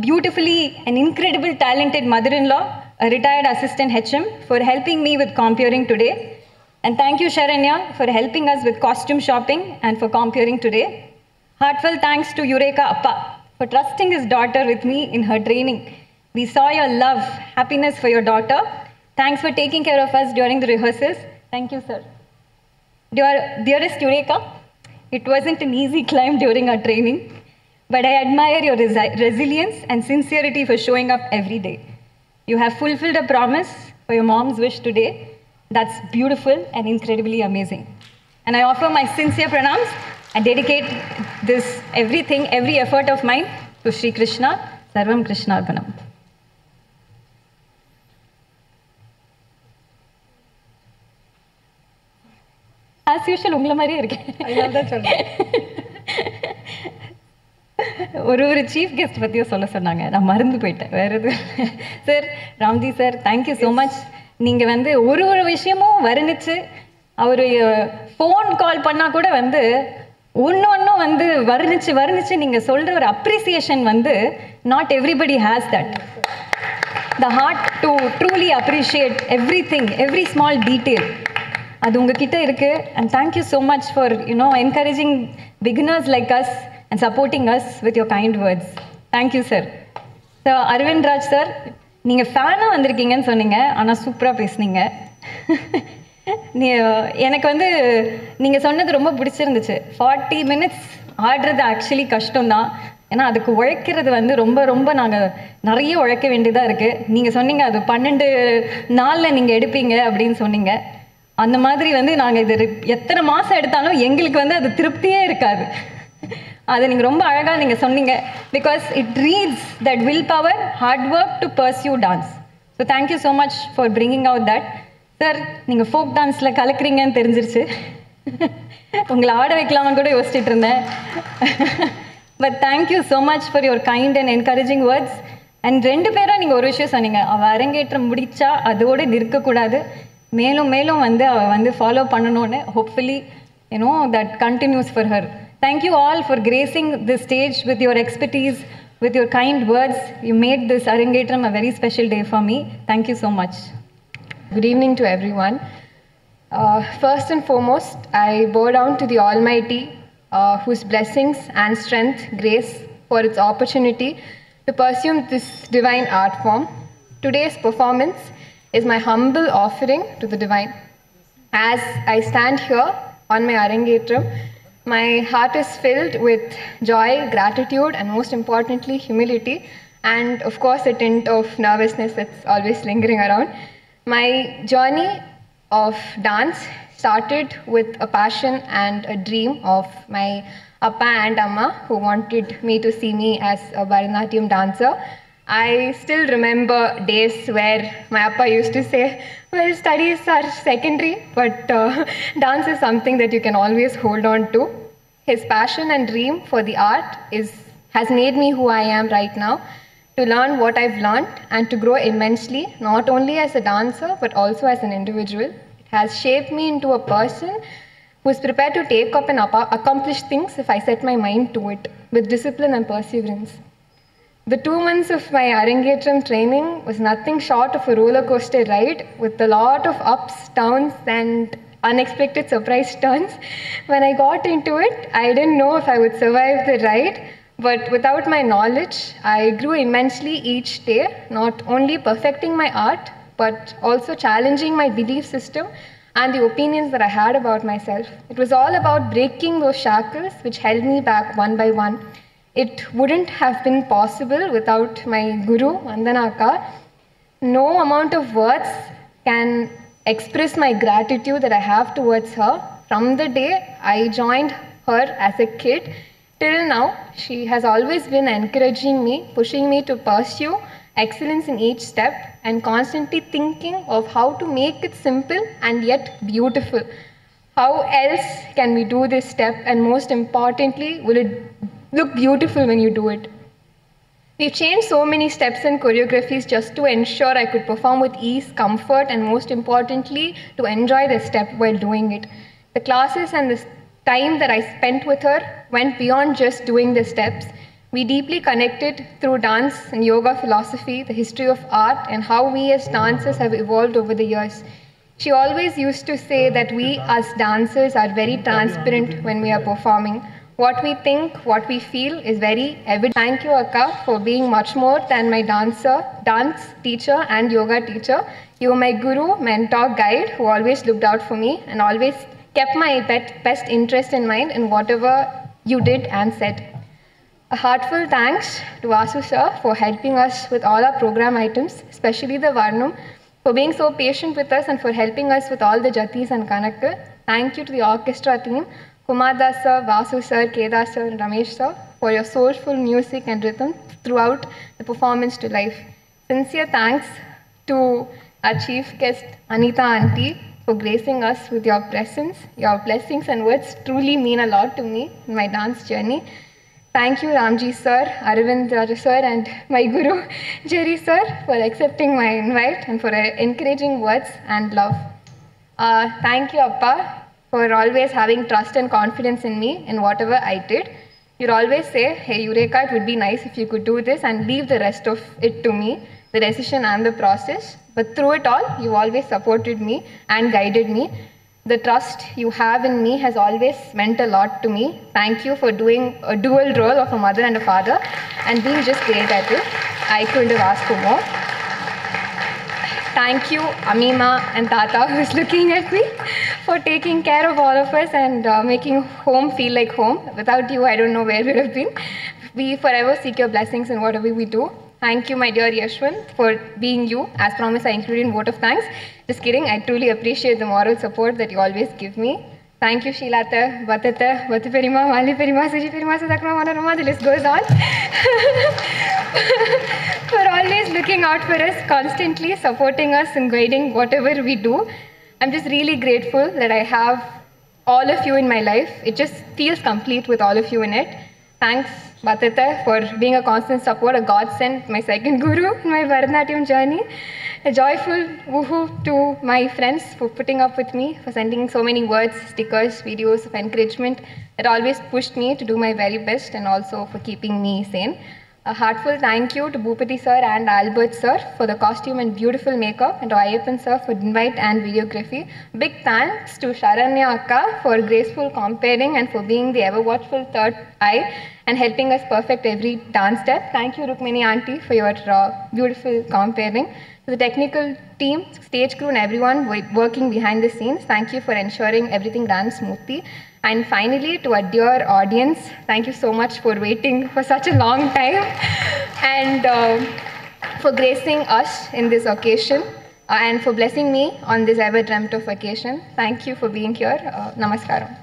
Speaker 5: beautifully and incredible talented mother-in-law, a retired assistant HM, for helping me with compuring today. And thank you, Sharanya, for helping us with costume shopping and for compuring today. Heartfelt thanks to Eureka Appa for trusting his daughter with me in her training. We saw your love, happiness for your daughter. Thanks for taking care of us during the rehearsals. Thank you, sir. Dearest Eureka, it wasn't an easy climb during our training, but I admire your resilience and sincerity for showing up every day. You have fulfilled a promise for your mom's wish today. That's beautiful and incredibly amazing. And I offer my sincere pranams and dedicate this everything, every effort of mine to Sri Krishna. Sarvam Krishna Arpanam. As usual, உங்களை மாதிரியே இருக்கேன்.
Speaker 1: அதனால தான் சொல்றேன்.
Speaker 5: ஒரு chief guest பற்றியும் சொல்ல சொன்னாங்க, நான் மறந்து போயிட்டேன். வேறு எதுவும் sir, Ramji sir, thank you so much. நீங்கள் வந்து ஒரு விஷயமும் வர்ணித்து, அவர் ஃபோன் கால் பண்ணால் கூட வந்து ஒன்றும் வந்து வர்ணித்து நீங்கள் சொல்கிற ஒரு அப்ரிசியேஷன் வந்து not everybody has that. The heart to truly appreciate everything, every small detail, அது உங்ககிட்ட இருக்குது. And thank you so much for encouraging beginners like us and supporting us with your kind words. Thank you, sir. So, Arvind Raj sir, நீங்கள் ஃபேனாக வந்திருக்கீங்கன்னு சொன்னீங்க, ஆனால் சூப்பராக பேசுனீங்க. எனக்கு வந்து நீங்கள் சொன்னது ரொம்ப பிடிச்சிருந்துச்சு. 40 minutes ஆடுறது ஆக்சுவலி கஷ்டம்தான். ஏன்னா அதுக்கு உழைக்கிறது வந்து ரொம்ப நாங்கள் நிறைய உழைக்க வேண்டியதாக இருக்குது. நீங்கள் சொன்னீங்க அது 12 நாளில் நீங்கள் எடுப்பீங்க அப்படின்னு சொன்னீங்க. அந்த மாதிரி வந்து நாங்கள் இது எத்தனை மாதம் எடுத்தாலும் எங்களுக்கு வந்து அது திருப்தியே இருக்காது. அதை நீங்கள் ரொம்ப அழகாக நீங்கள் சொன்னீங்க. Because it reads that will power hard work to pursue dance. So thank you so much for bringing out that. Sir, நீங்கள் ஃபோக் டான்ஸில் கலக்குறீங்கன்னு தெரிஞ்சிருச்சு. உங்களை ஆட வைக்கலாமான்னு கூட யோசிச்சுட்டு இருந்தேன். But thank you so much for your kind and encouraging words. And 2 பேரும் நீங்கள் ஒரு விஷயம் சொன்னீங்க, அவள் அரங்கேற்றம் முடித்தா அதோடு நிற்கக்கூடாது, மேலும் வந்து அவள் வந்து ஃபாலோ பண்ணணும்னு. Hopefully that continues for her. Thank you all for gracing this stage with your expertise, with your kind words. You made this Arangetram a very special day for me. Thank you so much.
Speaker 6: Good evening to everyone. First and foremost, I bow down to the Almighty, whose blessings and strength, grace for its opportunity to pursue this divine art form. Today's performance is my humble offering to the divine. As I stand here on my Arangetram, my heart is filled with joy, gratitude, and most importantly, humility, and of course, a tint of nervousness that's always lingering around. My journey of dance started with a passion and a dream of my Appa and Amma, who wanted me to see me as a Bharatanatyam dancer. I still remember days where my Appa used to say, well, studies are secondary, but dance is something that you can always hold on to. His passion and dream for the art has made me who I am right now, to learn what I've learned and to grow immensely, not only as a dancer, but also as an individual. It has shaped me into a person who is prepared to take up and accomplish things if I set my mind to it, with discipline and perseverance. The 2 months of my Arangetram training was nothing short of a roller coaster ride with a lot of ups, downs, and unexpected surprise turns. When I got into it, I didn't know if I would survive the ride, But without my knowledge, I grew immensely each day, not only perfecting my art, but also challenging my belief system and the opinions that I had about myself. It was all about breaking those shackles which held me back one by one. It wouldn't have been possible without my guru, Vandana Akka. No amount of words can express my gratitude that I have towards her. From the day I joined her as a kid till now, she has always been encouraging me, pushing me to pursue excellence in each step, and constantly thinking of how to make it simple and yet beautiful. How else can we do this step, and most importantly, will it look beautiful when you do it? We've changed so many steps and choreographies just to ensure I could perform with ease, comfort, and most importantly, to enjoy the step while doing it. The classes and the time that I spent with her went beyond just doing the steps. We deeply connected through dance and yoga philosophy, the history of art, and how we as dancers have evolved over the years. She always used to say that we as dancers are very transparent when we are performing. What we think, what we feel is very evident. Thank you, Akka, for being much more than my dance teacher and yoga teacher. You were my guru, mentor, guide who always looked out for me and always kept my best interest in mind in whatever you did and said. A heartfelt thanks to Vasu sir for helping us with all our program items, especially the Varnam, for being so patient with us and for helping us with all the jatis and kanakka. Thank you to the orchestra team, Kumar Das sir, Vasu sir, Kedar sir, and Ramesh sir, for your soulful music and rhythm throughout the performance to life. Sincere thanks to our chief guest, Anita Auntie, for gracing us with your presence. Your blessings and words truly mean a lot to me in my dance journey. Thank you, Ramji sir, Arvind Raja sir, and my guru, Jerry sir, for accepting my invite and for encouraging words and love. Thank you, Appa, for always having trust and confidence in me in whatever I did. You'd always say, hey, Eureka, it would be nice if you could do this, and leave the rest of it to me, the decision and the process. But through it all, you always supported me and guided me. The trust you have in me has always meant a lot to me. Thank you for doing a dual role of a mother and a father and being just great at it. I couldn't have asked for more. Thank you, Amima and Tata, who's looking at me, for taking care of all of us and making home feel like home. Without you, I don't know where we would have been. We forever seek your blessings in whatever we do. Thank you, my dear Yashwant, for being you. As promised, I included in vote of thanks. Just kidding. I truly appreciate the moral support that you always give me. Thank you, Sheelata, Vatata, Vataperima, Maliperima, Sujiperima, Sadakma, Manarama, the list goes on. For always looking out for us, constantly supporting us and guiding whatever we do. I'm just really grateful that I have all of you in my life. It just feels complete with all of you in it. Thanks, Vatata, for being a constant support, a godsend, my second guru in my Bharatanatyam journey. A joyful woohoo to my friends for putting up with me, for sending so many words, stickers, videos of encouragement that always pushed me to do my very best and also for keeping me sane. A heartfelt thank you to Bhupati sir and Albert sir for the costume and beautiful makeup, and to Ayyappan sir for invite and videography. Big thanks to Sharanya Akka for graceful comparing and for being the ever-watchful third eye and helping us perfect every dance step. Thank you, Rukmini Auntie, for your beautiful comparing. To the technical team, stage crew and everyone working behind the scenes, thank you for ensuring everything ran smoothly. And finally, to our dear audience, thank you so much for waiting for such a long time and for gracing us in this occasion and for blessing me on this ever dreamt of occasion. Thank you for being here. Namaskaram.